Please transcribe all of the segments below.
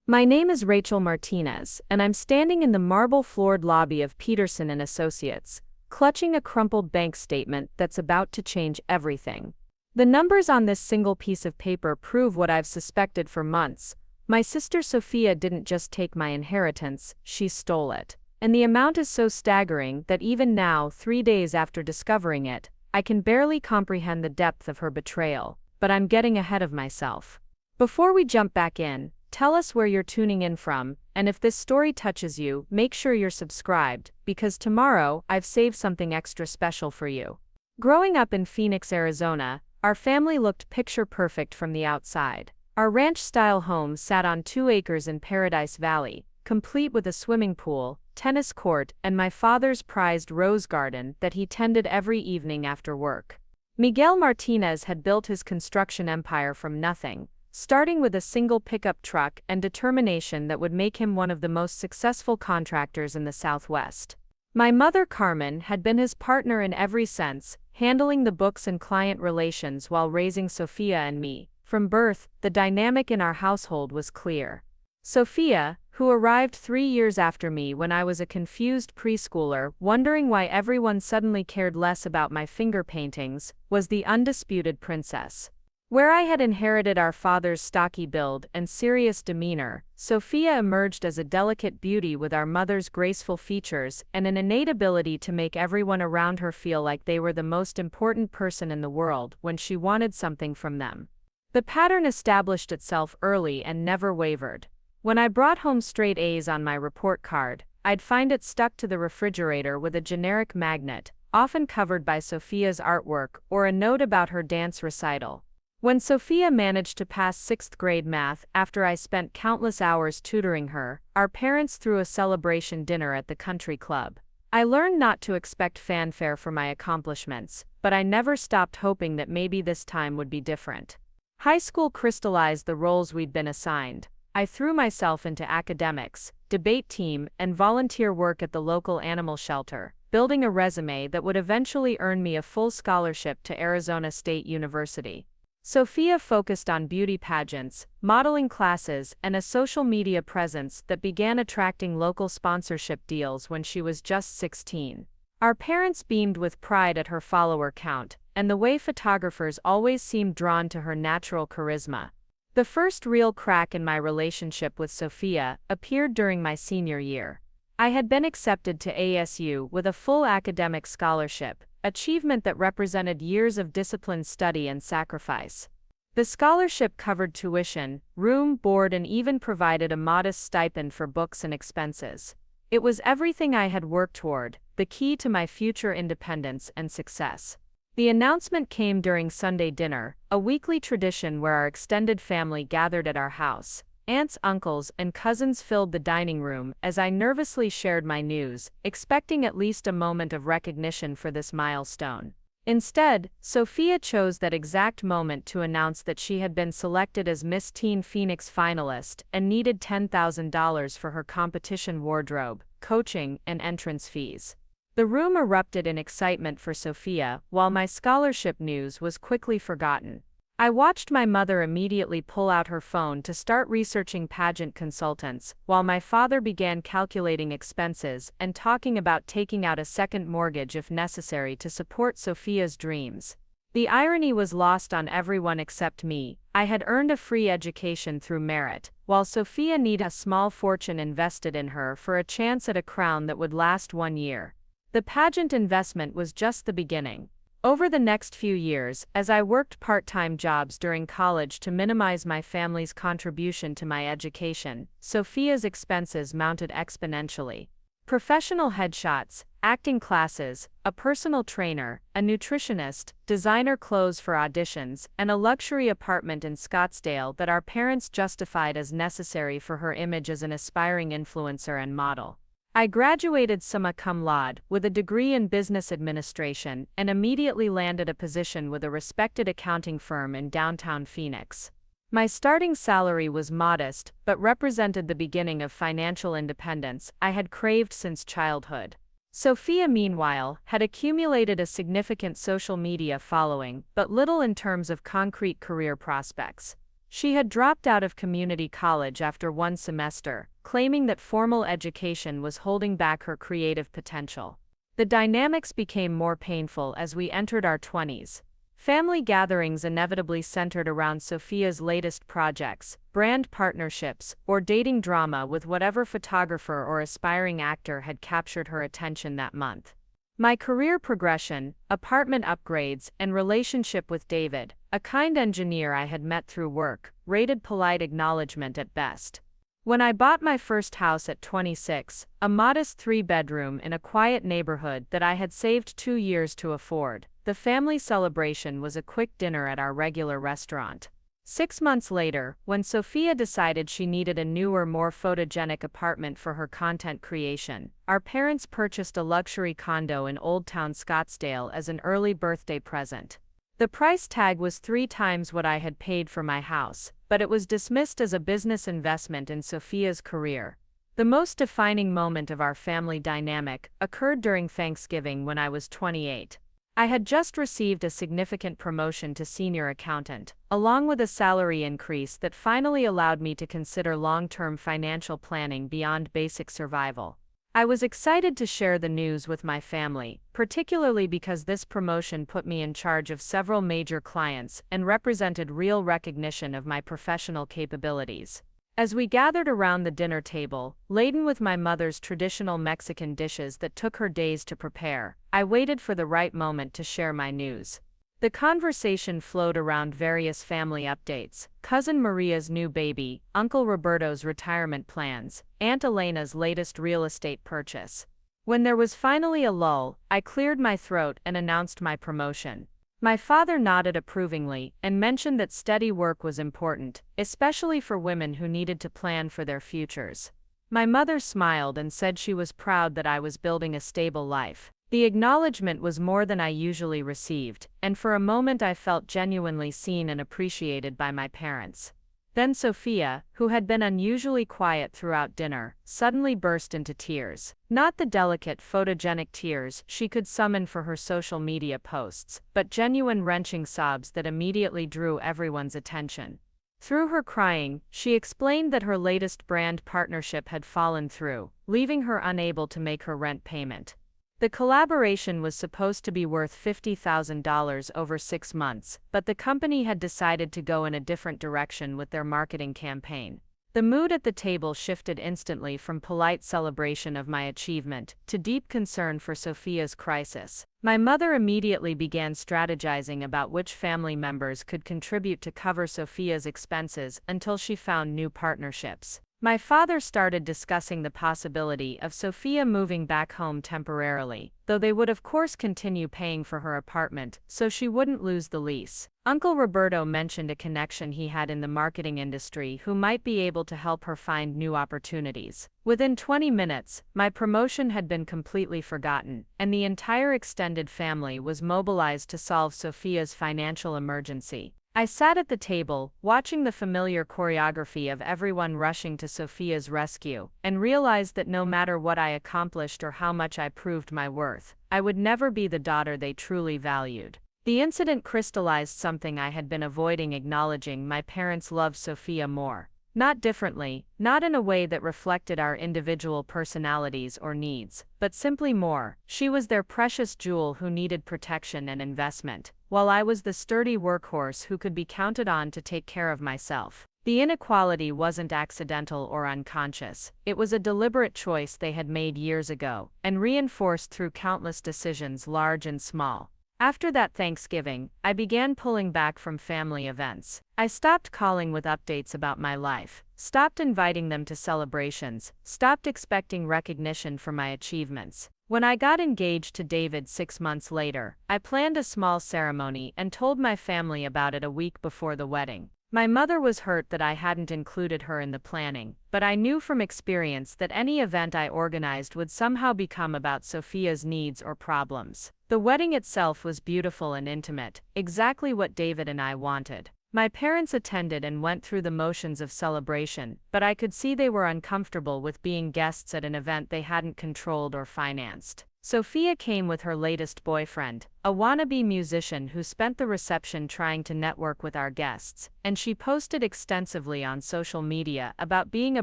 My name is Rachel Martinez, and I'm standing in the marble-floored lobby of Peterson Associates, clutching a crumpled bank statement that's about to change everything. The numbers on this single piece of paper prove what I've suspected for months. My sister Sofia didn't just take my inheritance, she stole it. And the amount is so staggering that even now, 3 days after discovering it, I can barely comprehend the depth of her betrayal. But I'm getting ahead of myself. Before we jump back in, tell us where you're tuning in from, and if this story touches you, make sure you're subscribed, because tomorrow, I've saved something extra special for you. Growing up in Phoenix, Arizona, our family looked picture perfect from the outside. Our ranch-style home sat on 2 acres in Paradise Valley, complete with a swimming pool, tennis court, and my father's prized rose garden that he tended every evening after work. Miguel Martinez had built his construction empire from nothing, starting with a single pickup truck and determination that would make him one of the most successful contractors in the Southwest. My mother Carmen had been his partner in every sense, handling the books and client relations while raising Sofia and me. From birth, the dynamic in our household was clear. Sofia, who arrived 3 years after me when I was a confused preschooler, wondering why everyone suddenly cared less about my finger paintings, was the undisputed princess. Where I had inherited our father's stocky build and serious demeanor, Sofia emerged as a delicate beauty with our mother's graceful features and an innate ability to make everyone around her feel like they were the most important person in the world when she wanted something from them. The pattern established itself early and never wavered. When I brought home straight A's on my report card, I'd find it stuck to the refrigerator with a generic magnet, often covered by Sofia's artwork or a note about her dance recital. When Sofia managed to pass 6th grade math after I spent countless hours tutoring her, our parents threw a celebration dinner at the country club. I learned not to expect fanfare for my accomplishments, but I never stopped hoping that maybe this time would be different. High school crystallized the roles we'd been assigned. I threw myself into academics, debate team, and volunteer work at the local animal shelter, building a resume that would eventually earn me a full scholarship to Arizona State University. Sofia focused on beauty pageants, modeling classes, and a social media presence that began attracting local sponsorship deals when she was just 16. Our parents beamed with pride at her follower count, and the way photographers always seemed drawn to her natural charisma. The first real crack in my relationship with Sofia appeared during my senior year. I had been accepted to ASU with a full academic scholarship, achievement that represented years of disciplined study and sacrifice. The scholarship covered tuition, room, board, and even provided a modest stipend for books and expenses. It was everything I had worked toward, the key to my future independence and success. The announcement came during Sunday dinner, a weekly tradition where our extended family gathered at our house. Aunts, uncles, and cousins filled the dining room as I nervously shared my news, expecting at least a moment of recognition for this milestone. Instead, Sofia chose that exact moment to announce that she had been selected as Miss Teen Phoenix finalist and needed $10,000 for her competition wardrobe, coaching, and entrance fees. The room erupted in excitement for Sofia, while my scholarship news was quickly forgotten. I watched my mother immediately pull out her phone to start researching pageant consultants, while my father began calculating expenses and talking about taking out a second mortgage if necessary to support Sofia's dreams. The irony was lost on everyone except me. I had earned a free education through merit, while Sofia needed a small fortune invested in her for a chance at a crown that would last 1 year. The pageant investment was just the beginning. Over the next few years, as I worked part-time jobs during college to minimize my family's contribution to my education, Sofia's expenses mounted exponentially. Professional headshots, acting classes, a personal trainer, a nutritionist, designer clothes for auditions, and a luxury apartment in Scottsdale that our parents justified as necessary for her image as an aspiring influencer and model. I graduated summa cum laude with a degree in business administration and immediately landed a position with a respected accounting firm in downtown Phoenix. My starting salary was modest, but represented the beginning of financial independence I had craved since childhood. Sofia, meanwhile, had accumulated a significant social media following, but little in terms of concrete career prospects. She had dropped out of community college after one semester, claiming that formal education was holding back her creative potential. The dynamics became more painful as we entered our 20s. Family gatherings inevitably centered around Sofia's latest projects, brand partnerships, or dating drama with whatever photographer or aspiring actor had captured her attention that month. My career progression, apartment upgrades, and relationship with David, a kind engineer I had met through work, rated polite acknowledgement at best. When I bought my first house at 26, a modest 3-bedroom in a quiet neighborhood that I had saved 2 years to afford, the family celebration was a quick dinner at our regular restaurant. 6 months later, when Sofia decided she needed a newer, more photogenic apartment for her content creation, our parents purchased a luxury condo in Old Town Scottsdale as an early birthday present. The price tag was 3 times what I had paid for my house, but it was dismissed as a business investment in Sofia's career. The most defining moment of our family dynamic occurred during Thanksgiving when I was 28. I had just received a significant promotion to senior accountant, along with a salary increase that finally allowed me to consider long-term financial planning beyond basic survival. I was excited to share the news with my family, particularly because this promotion put me in charge of several major clients and represented real recognition of my professional capabilities. As we gathered around the dinner table, laden with my mother's traditional Mexican dishes that took her days to prepare, I waited for the right moment to share my news. The conversation flowed around various family updates: Cousin Maria's new baby, Uncle Roberto's retirement plans, Aunt Elena's latest real estate purchase. When there was finally a lull, I cleared my throat and announced my promotion. My father nodded approvingly and mentioned that steady work was important, especially for women who needed to plan for their futures. My mother smiled and said she was proud that I was building a stable life. The acknowledgement was more than I usually received, and for a moment I felt genuinely seen and appreciated by my parents. Then Sofia, who had been unusually quiet throughout dinner, suddenly burst into tears. Not the delicate, photogenic tears she could summon for her social media posts, but genuine wrenching sobs that immediately drew everyone's attention. Through her crying, she explained that her latest brand partnership had fallen through, leaving her unable to make her rent payment. The collaboration was supposed to be worth $50,000 over 6 months, but the company had decided to go in a different direction with their marketing campaign. The mood at the table shifted instantly from polite celebration of my achievement to deep concern for Sofia's crisis. My mother immediately began strategizing about which family members could contribute to cover Sofia's expenses until she found new partnerships. My father started discussing the possibility of Sofia moving back home temporarily, though they would of course continue paying for her apartment, so she wouldn't lose the lease. Uncle Roberto mentioned a connection he had in the marketing industry who might be able to help her find new opportunities. Within 20 minutes, my promotion had been completely forgotten, and the entire extended family was mobilized to solve Sofia's financial emergency. I sat at the table, watching the familiar choreography of everyone rushing to Sofia's rescue, and realized that no matter what I accomplished or how much I proved my worth, I would never be the daughter they truly valued. The incident crystallized something I had been avoiding acknowledging: my parents loved Sofia more. Not differently, not in a way that reflected our individual personalities or needs, but simply more. She was their precious jewel who needed protection and investment, while I was the sturdy workhorse who could be counted on to take care of myself. The inequality wasn't accidental or unconscious, it was a deliberate choice they had made years ago, and reinforced through countless decisions large and small. After that Thanksgiving, I began pulling back from family events. I stopped calling with updates about my life, stopped inviting them to celebrations, stopped expecting recognition for my achievements. When I got engaged to David 6 months later, I planned a small ceremony and told my family about it a week before the wedding. My mother was hurt that I hadn't included her in the planning, but I knew from experience that any event I organized would somehow become about Sofia's needs or problems. The wedding itself was beautiful and intimate, exactly what David and I wanted. My parents attended and went through the motions of celebration, but I could see they were uncomfortable with being guests at an event they hadn't controlled or financed. Sofia came with her latest boyfriend, a wannabe musician who spent the reception trying to network with our guests, and she posted extensively on social media about being a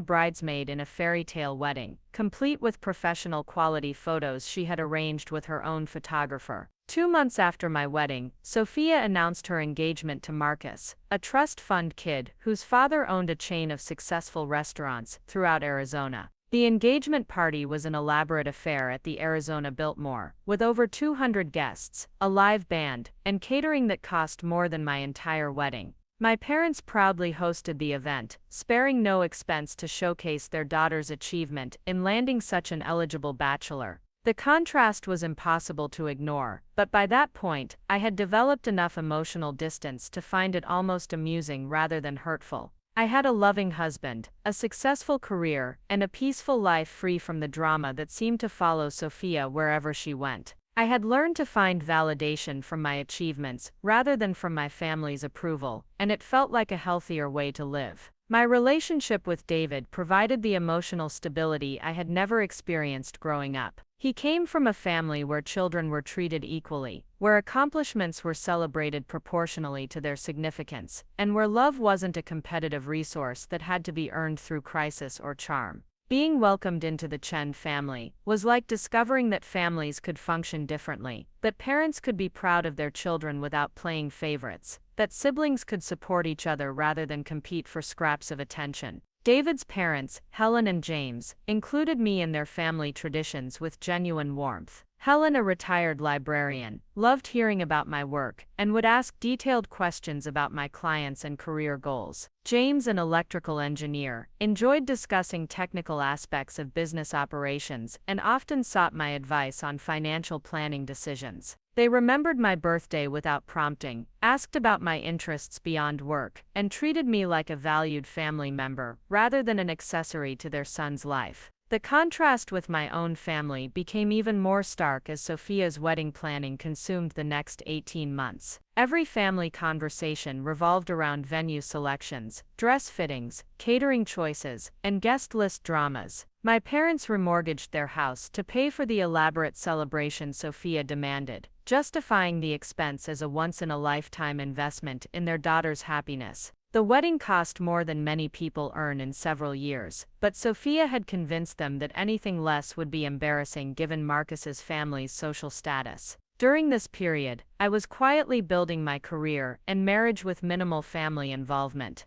bridesmaid in a fairy tale wedding, complete with professional quality photos she had arranged with her own photographer. 2 months after my wedding, Sofia announced her engagement to Marcus, a trust fund kid whose father owned a chain of successful restaurants throughout Arizona. The engagement party was an elaborate affair at the Arizona Biltmore, with over 200 guests, a live band, and catering that cost more than my entire wedding. My parents proudly hosted the event, sparing no expense to showcase their daughter's achievement in landing such an eligible bachelor. The contrast was impossible to ignore, but by that point, I had developed enough emotional distance to find it almost amusing rather than hurtful. I had a loving husband, a successful career, and a peaceful life free from the drama that seemed to follow Sofia wherever she went. I had learned to find validation from my achievements rather than from my family's approval, and it felt like a healthier way to live. My relationship with David provided the emotional stability I had never experienced growing up. He came from a family where children were treated equally, where accomplishments were celebrated proportionally to their significance, and where love wasn't a competitive resource that had to be earned through crisis or charm. Being welcomed into the Chen family was like discovering that families could function differently, that parents could be proud of their children without playing favorites, that siblings could support each other rather than compete for scraps of attention. David's parents, Helen and James, included me in their family traditions with genuine warmth. Helen, a retired librarian, loved hearing about my work and would ask detailed questions about my clients and career goals. James, an electrical engineer, enjoyed discussing technical aspects of business operations and often sought my advice on financial planning decisions. They remembered my birthday without prompting, asked about my interests beyond work, and treated me like a valued family member rather than an accessory to their son's life. The contrast with my own family became even more stark as Sofia's wedding planning consumed the next 18 months. Every family conversation revolved around venue selections, dress fittings, catering choices, and guest list dramas. My parents remortgaged their house to pay for the elaborate celebration Sofia demanded, justifying the expense as a once-in-a-lifetime investment in their daughter's happiness. The wedding cost more than many people earn in several years, but Sofia had convinced them that anything less would be embarrassing given Marcus's family's social status. During this period, I was quietly building my career and marriage with minimal family involvement.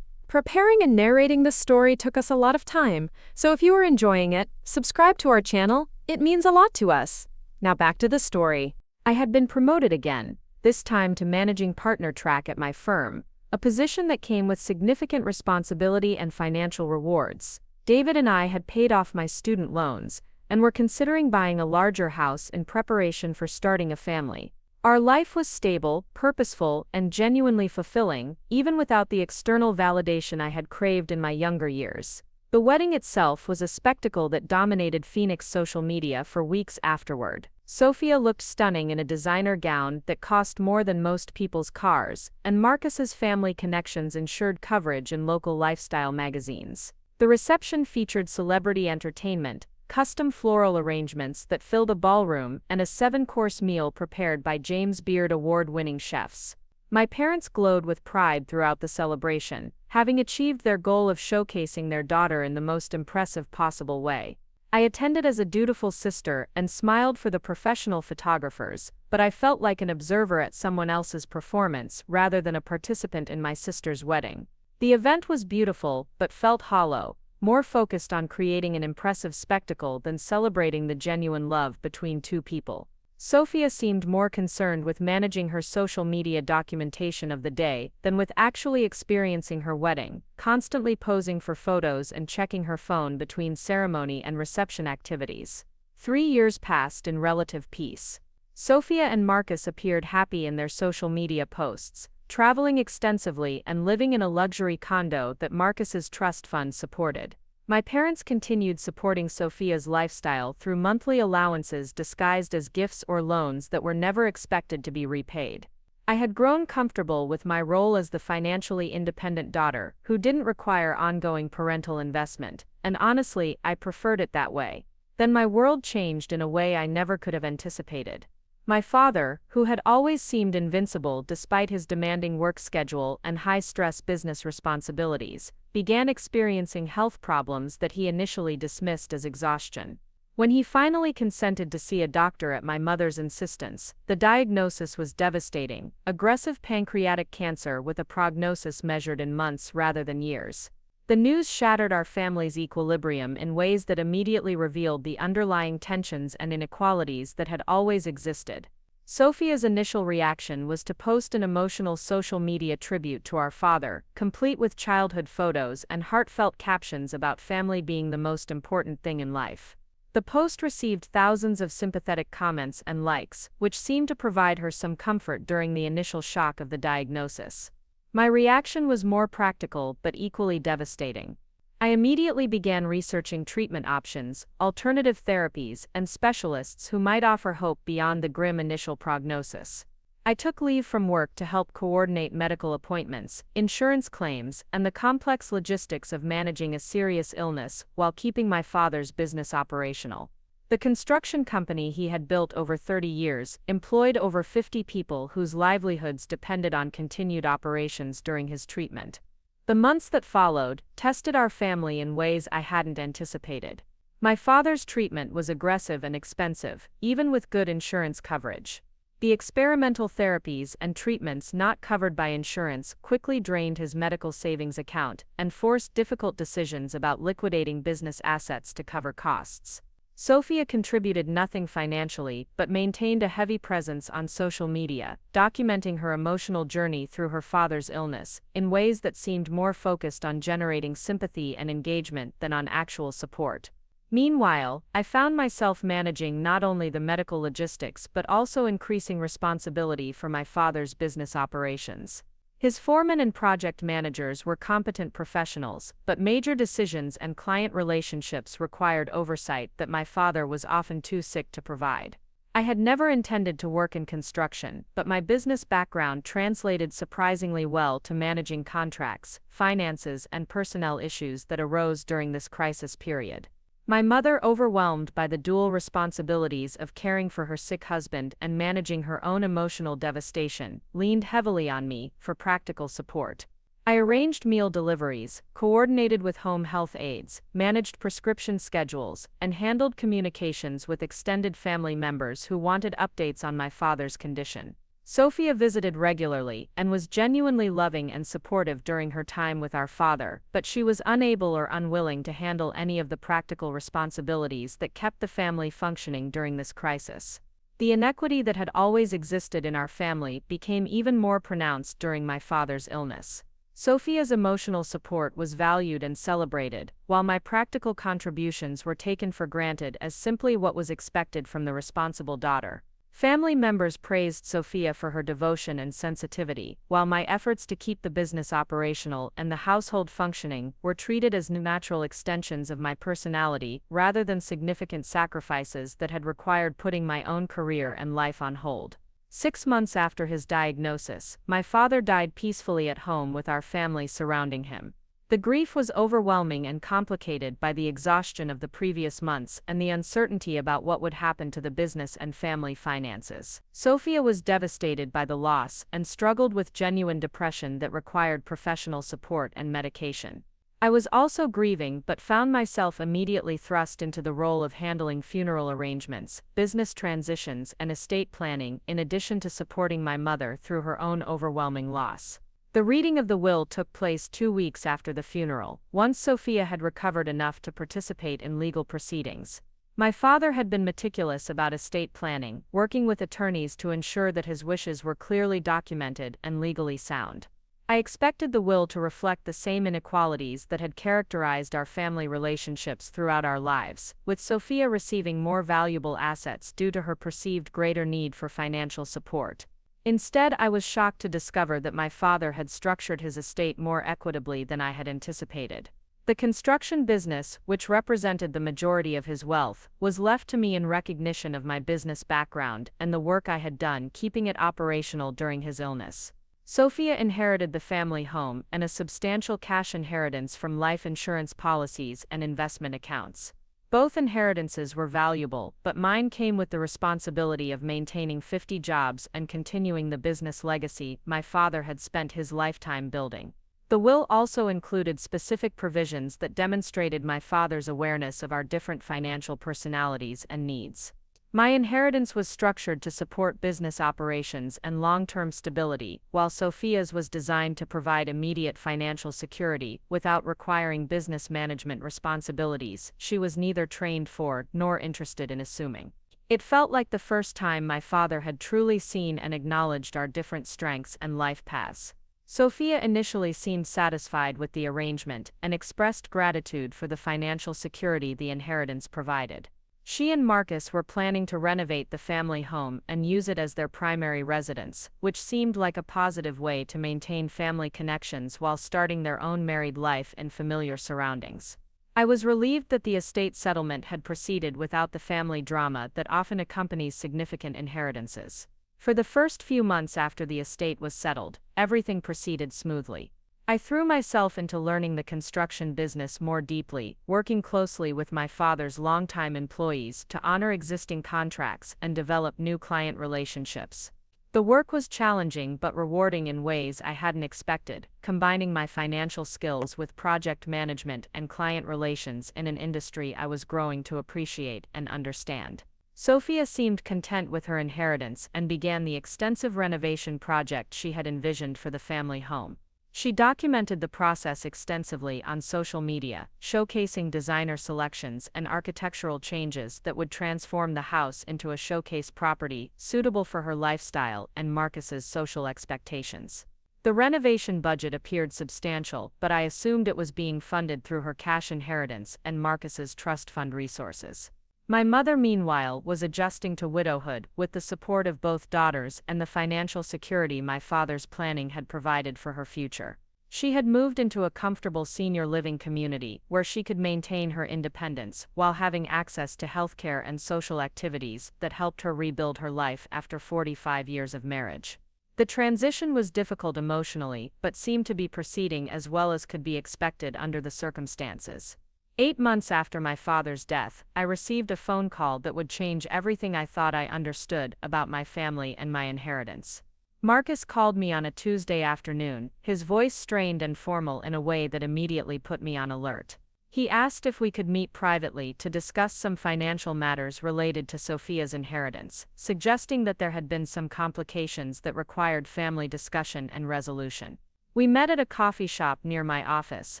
Preparing and narrating this story took us a lot of time, so if you are enjoying it, subscribe to our channel. It means a lot to us. Now back to the story. I had been promoted again, this time to managing partner track at my firm, a position that came with significant responsibility and financial rewards. David and I had paid off my student loans and were considering buying a larger house in preparation for starting a family. Our life was stable, purposeful, and genuinely fulfilling, even without the external validation I had craved in my younger years. The wedding itself was a spectacle that dominated Phoenix social media for weeks afterward. Sofia looked stunning in a designer gown that cost more than most people's cars, and Marcus's family connections ensured coverage in local lifestyle magazines. The reception featured celebrity entertainment, custom floral arrangements that filled a ballroom, and a 7-course meal prepared by James Beard award-winning chefs. My parents glowed with pride throughout the celebration, having achieved their goal of showcasing their daughter in the most impressive possible way. I attended as a dutiful sister and smiled for the professional photographers, but I felt like an observer at someone else's performance rather than a participant in my sister's wedding. The event was beautiful, but felt hollow, more focused on creating an impressive spectacle than celebrating the genuine love between two people. Sofia seemed more concerned with managing her social media documentation of the day than with actually experiencing her wedding, constantly posing for photos and checking her phone between ceremony and reception activities. 3 years passed in relative peace. Sofia and Marcus appeared happy in their social media posts, traveling extensively and living in a luxury condo that Marcus's trust fund supported. My parents continued supporting Sofia's lifestyle through monthly allowances disguised as gifts or loans that were never expected to be repaid. I had grown comfortable with my role as the financially independent daughter who didn't require ongoing parental investment, and honestly, I preferred it that way. Then my world changed in a way I never could have anticipated. My father, who had always seemed invincible despite his demanding work schedule and high-stress business responsibilities, began experiencing health problems that he initially dismissed as exhaustion. When he finally consented to see a doctor at my mother's insistence, the diagnosis was devastating: aggressive pancreatic cancer with a prognosis measured in months rather than years. The news shattered our family's equilibrium in ways that immediately revealed the underlying tensions and inequalities that had always existed. Sofia's initial reaction was to post an emotional social media tribute to our father, complete with childhood photos and heartfelt captions about family being the most important thing in life. The post received thousands of sympathetic comments and likes, which seemed to provide her some comfort during the initial shock of the diagnosis. My reaction was more practical but equally devastating. I immediately began researching treatment options, alternative therapies, and specialists who might offer hope beyond the grim initial prognosis. I took leave from work to help coordinate medical appointments, insurance claims, and the complex logistics of managing a serious illness while keeping my father's business operational. The construction company he had built over 30 years employed over 50 people whose livelihoods depended on continued operations during his treatment. The months that followed tested our family in ways I hadn't anticipated. My father's treatment was aggressive and expensive, even with good insurance coverage. The experimental therapies and treatments not covered by insurance quickly drained his medical savings account and forced difficult decisions about liquidating business assets to cover costs. Sofia contributed nothing financially but maintained a heavy presence on social media, documenting her emotional journey through her father's illness in ways that seemed more focused on generating sympathy and engagement than on actual support. Meanwhile, I found myself managing not only the medical logistics but also increasing responsibility for my father's business operations. His foremen and project managers were competent professionals, but major decisions and client relationships required oversight that my father was often too sick to provide. I had never intended to work in construction, but my business background translated surprisingly well to managing contracts, finances, and personnel issues that arose during this crisis period. My mother, overwhelmed by the dual responsibilities of caring for her sick husband and managing her own emotional devastation, leaned heavily on me for practical support. I arranged meal deliveries, coordinated with home health aides, managed prescription schedules, and handled communications with extended family members who wanted updates on my father's condition. Sofia visited regularly and was genuinely loving and supportive during her time with our father, but she was unable or unwilling to handle any of the practical responsibilities that kept the family functioning during this crisis. The inequity that had always existed in our family became even more pronounced during my father's illness. Sofia's emotional support was valued and celebrated, while my practical contributions were taken for granted as simply what was expected from the responsible daughter. Family members praised Sofia for her devotion and sensitivity, while my efforts to keep the business operational and the household functioning were treated as natural extensions of my personality rather than significant sacrifices that had required putting my own career and life on hold. 6 months after his diagnosis, my father died peacefully at home with our family surrounding him. The grief was overwhelming and complicated by the exhaustion of the previous months and the uncertainty about what would happen to the business and family finances. Sofia was devastated by the loss and struggled with genuine depression that required professional support and medication. I was also grieving but found myself immediately thrust into the role of handling funeral arrangements, business transitions, and estate planning, in addition to supporting my mother through her own overwhelming loss. The reading of the will took place 2 weeks after the funeral, once Sofia had recovered enough to participate in legal proceedings. My father had been meticulous about estate planning, working with attorneys to ensure that his wishes were clearly documented and legally sound. I expected the will to reflect the same inequalities that had characterized our family relationships throughout our lives, with Sofia receiving more valuable assets due to her perceived greater need for financial support. Instead, I was shocked to discover that my father had structured his estate more equitably than I had anticipated. The construction business, which represented the majority of his wealth, was left to me in recognition of my business background and the work I had done keeping it operational during his illness. Sofia inherited the family home and a substantial cash inheritance from life insurance policies and investment accounts. Both inheritances were valuable, but mine came with the responsibility of maintaining 50 jobs and continuing the business legacy my father had spent his lifetime building. The will also included specific provisions that demonstrated my father's awareness of our different financial personalities and needs. My inheritance was structured to support business operations and long-term stability, while Sofia's was designed to provide immediate financial security without requiring business management responsibilities she was neither trained for nor interested in assuming. It felt like the first time my father had truly seen and acknowledged our different strengths and life paths. Sofia initially seemed satisfied with the arrangement and expressed gratitude for the financial security the inheritance provided. She and Marcus were planning to renovate the family home and use it as their primary residence, which seemed like a positive way to maintain family connections while starting their own married life in familiar surroundings. I was relieved that the estate settlement had proceeded without the family drama that often accompanies significant inheritances. For the first few months after the estate was settled, everything proceeded smoothly. I threw myself into learning the construction business more deeply, working closely with my father's longtime employees to honor existing contracts and develop new client relationships. The work was challenging but rewarding in ways I hadn't expected, combining my financial skills with project management and client relations in an industry I was growing to appreciate and understand. Sofia seemed content with her inheritance and began the extensive renovation project she had envisioned for the family home. She documented the process extensively on social media, showcasing designer selections and architectural changes that would transform the house into a showcase property suitable for her lifestyle and Marcus's social expectations. The renovation budget appeared substantial, but I assumed it was being funded through her cash inheritance and Marcus's trust fund resources. My mother, meanwhile, was adjusting to widowhood with the support of both daughters and the financial security my father's planning had provided for her future. She had moved into a comfortable senior living community where she could maintain her independence while having access to healthcare and social activities that helped her rebuild her life after 45 years of marriage. The transition was difficult emotionally, but seemed to be proceeding as well as could be expected under the circumstances. 8 months after my father's death, I received a phone call that would change everything I thought I understood about my family and my inheritance. Marcus called me on a Tuesday afternoon, his voice strained and formal in a way that immediately put me on alert. He asked if we could meet privately to discuss some financial matters related to Sofia's inheritance, suggesting that there had been some complications that required family discussion and resolution. We met at a coffee shop near my office,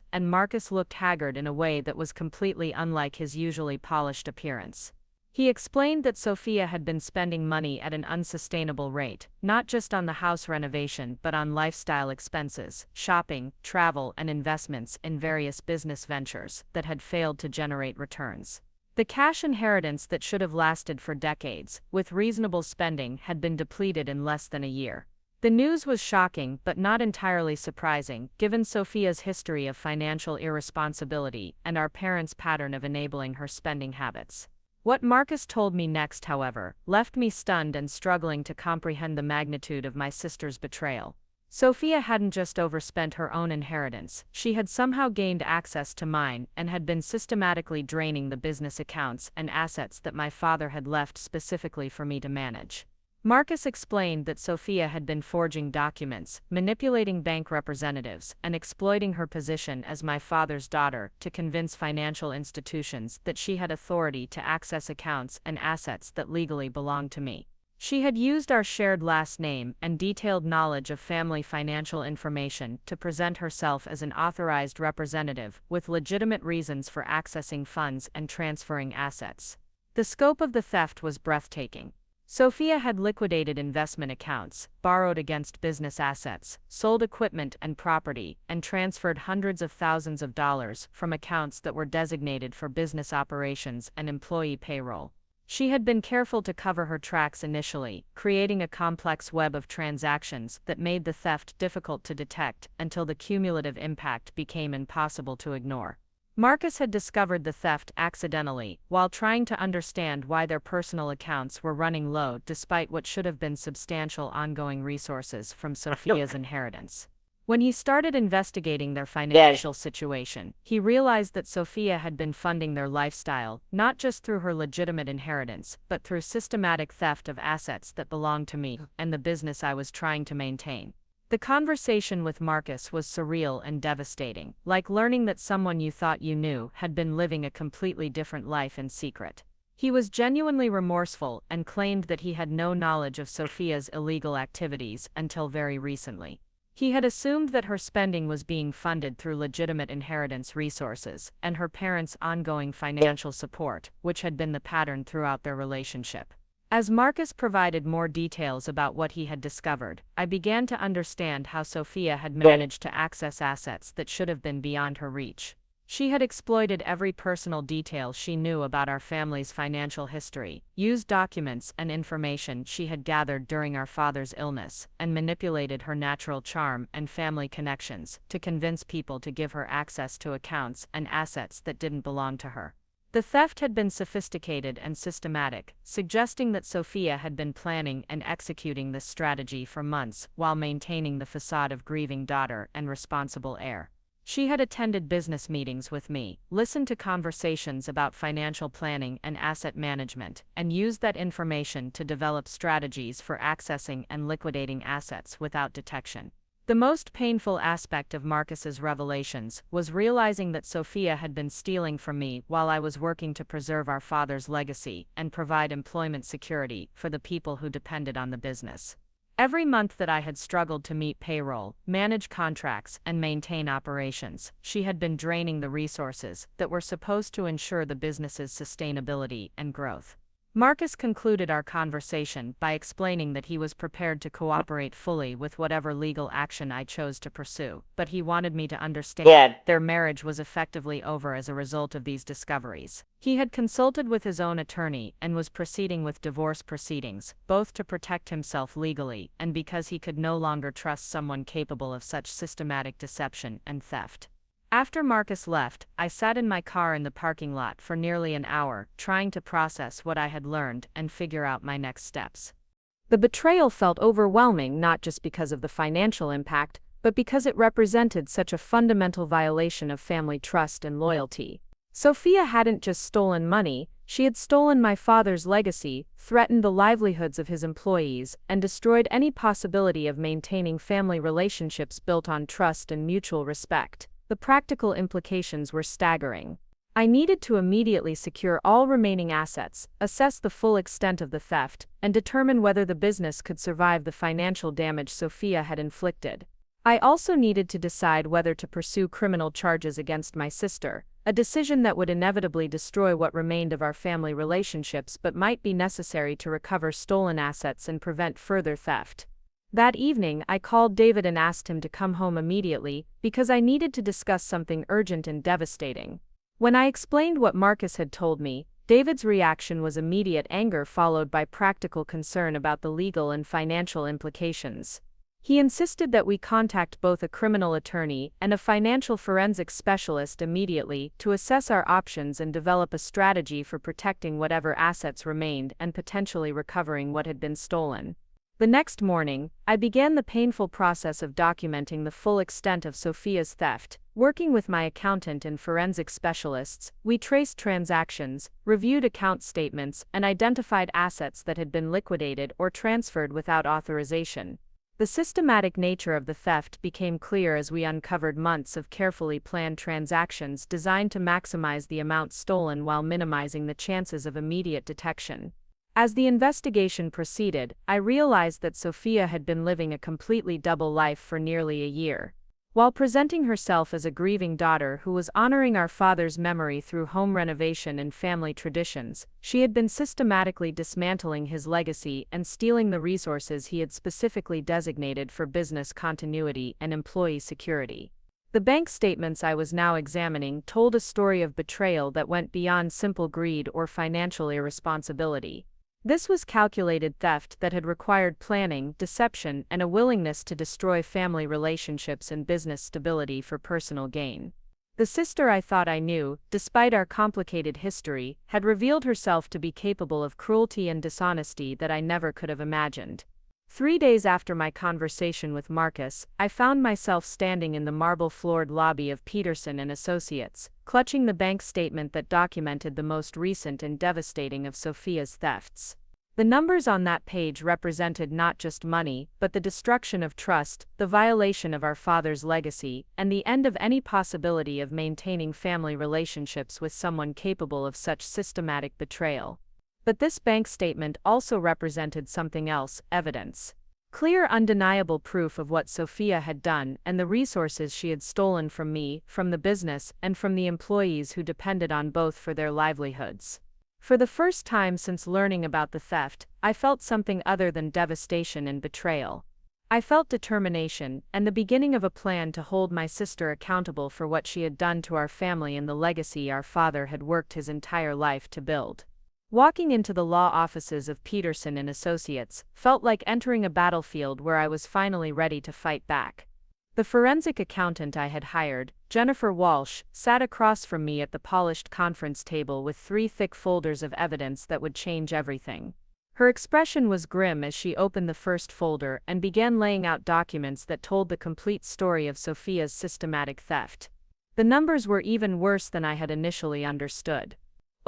and Marcus looked haggard in a way that was completely unlike his usually polished appearance. He explained that Sofia had been spending money at an unsustainable rate, not just on the house renovation but on lifestyle expenses, shopping, travel, and investments in various business ventures that had failed to generate returns. The cash inheritance that should have lasted for decades, with reasonable spending, had been depleted in less than a year. The news was shocking but not entirely surprising, given Sofia's history of financial irresponsibility and our parents' pattern of enabling her spending habits. What Marcus told me next, however, left me stunned and struggling to comprehend the magnitude of my sister's betrayal. Sofia hadn't just overspent her own inheritance, she had somehow gained access to mine and had been systematically draining the business accounts and assets that my father had left specifically for me to manage. Marcus explained that Sofia had been forging documents, manipulating bank representatives, and exploiting her position as my father's daughter to convince financial institutions that she had authority to access accounts and assets that legally belonged to me. She had used our shared last name and detailed knowledge of family financial information to present herself as an authorized representative with legitimate reasons for accessing funds and transferring assets. The scope of the theft was breathtaking. Sofia had liquidated investment accounts, borrowed against business assets, sold equipment and property, and transferred hundreds of thousands of dollars from accounts that were designated for business operations and employee payroll. She had been careful to cover her tracks initially, creating a complex web of transactions that made the theft difficult to detect until the cumulative impact became impossible to ignore. Marcus had discovered the theft accidentally, while trying to understand why their personal accounts were running low despite what should have been substantial ongoing resources from Sofia's inheritance. When he started investigating their financial situation, he realized that Sofia had been funding their lifestyle, not just through her legitimate inheritance, but through systematic theft of assets that belonged to me and the business I was trying to maintain. The conversation with Marcus was surreal and devastating, like learning that someone you thought you knew had been living a completely different life in secret. He was genuinely remorseful and claimed that he had no knowledge of Sofia's illegal activities until very recently. He had assumed that her spending was being funded through legitimate inheritance resources and her parents' ongoing financial support, which had been the pattern throughout their relationship. As Marcus provided more details about what he had discovered, I began to understand how Sofia had managed to access assets that should have been beyond her reach. She had exploited every personal detail she knew about our family's financial history, used documents and information she had gathered during our father's illness, and manipulated her natural charm and family connections to convince people to give her access to accounts and assets that didn't belong to her. The theft had been sophisticated and systematic, suggesting that Sofia had been planning and executing this strategy for months while maintaining the facade of grieving daughter and responsible heir. She had attended business meetings with me, listened to conversations about financial planning and asset management, and used that information to develop strategies for accessing and liquidating assets without detection. The most painful aspect of Marcus's revelations was realizing that Sofia had been stealing from me while I was working to preserve our father's legacy and provide employment security for the people who depended on the business. Every month that I had struggled to meet payroll, manage contracts, and maintain operations, she had been draining the resources that were supposed to ensure the business's sustainability and growth. Marcus concluded our conversation by explaining that he was prepared to cooperate fully with whatever legal action I chose to pursue, but he wanted me to understand their marriage was effectively over as a result of these discoveries. He had consulted with his own attorney and was proceeding with divorce proceedings, both to protect himself legally and because he could no longer trust someone capable of such systematic deception and theft. After Marcus left, I sat in my car in the parking lot for nearly an hour, trying to process what I had learned and figure out my next steps. The betrayal felt overwhelming not just because of the financial impact, but because it represented such a fundamental violation of family trust and loyalty. Sofia hadn't just stolen money, she had stolen my father's legacy, threatened the livelihoods of his employees, and destroyed any possibility of maintaining family relationships built on trust and mutual respect. The practical implications were staggering. I needed to immediately secure all remaining assets, assess the full extent of the theft, and determine whether the business could survive the financial damage Sofia had inflicted. I also needed to decide whether to pursue criminal charges against my sister, a decision that would inevitably destroy what remained of our family relationships but might be necessary to recover stolen assets and prevent further theft. That evening, I called David and asked him to come home immediately because I needed to discuss something urgent and devastating. When I explained what Marcus had told me, David's reaction was immediate anger followed by practical concern about the legal and financial implications. He insisted that we contact both a criminal attorney and a financial forensics specialist immediately to assess our options and develop a strategy for protecting whatever assets remained and potentially recovering what had been stolen. The next morning, I began the painful process of documenting the full extent of Sofia's theft. Working with my accountant and forensic specialists, we traced transactions, reviewed account statements, and identified assets that had been liquidated or transferred without authorization. The systematic nature of the theft became clear as we uncovered months of carefully planned transactions designed to maximize the amount stolen while minimizing the chances of immediate detection. As the investigation proceeded, I realized that Sofia had been living a completely double life for nearly a year. While presenting herself as a grieving daughter who was honoring our father's memory through home renovation and family traditions, she had been systematically dismantling his legacy and stealing the resources he had specifically designated for business continuity and employee security. The bank statements I was now examining told a story of betrayal that went beyond simple greed or financial irresponsibility. This was calculated theft that had required planning, deception, and a willingness to destroy family relationships and business stability for personal gain. The sister I thought I knew, despite our complicated history, had revealed herself to be capable of cruelty and dishonesty that I never could have imagined. 3 days after my conversation with Marcus, I found myself standing in the marble-floored lobby of Peterson Associates, clutching the bank statement that documented the most recent and devastating of Sofia's thefts. The numbers on that page represented not just money, but the destruction of trust, the violation of our father's legacy, and the end of any possibility of maintaining family relationships with someone capable of such systematic betrayal. But this bank statement also represented something else: evidence. Clear, undeniable proof of what Sofia had done and the resources she had stolen from me, from the business, and from the employees who depended on both for their livelihoods. For the first time since learning about the theft, I felt something other than devastation and betrayal. I felt determination, and the beginning of a plan to hold my sister accountable for what she had done to our family and the legacy our father had worked his entire life to build. Walking into the law offices of Peterson Associates felt like entering a battlefield where I was finally ready to fight back. The forensic accountant I had hired, Jennifer Walsh, sat across from me at the polished conference table with 3 thick folders of evidence that would change everything. Her expression was grim as she opened the first folder and began laying out documents that told the complete story of Sofia's systematic theft. The numbers were even worse than I had initially understood.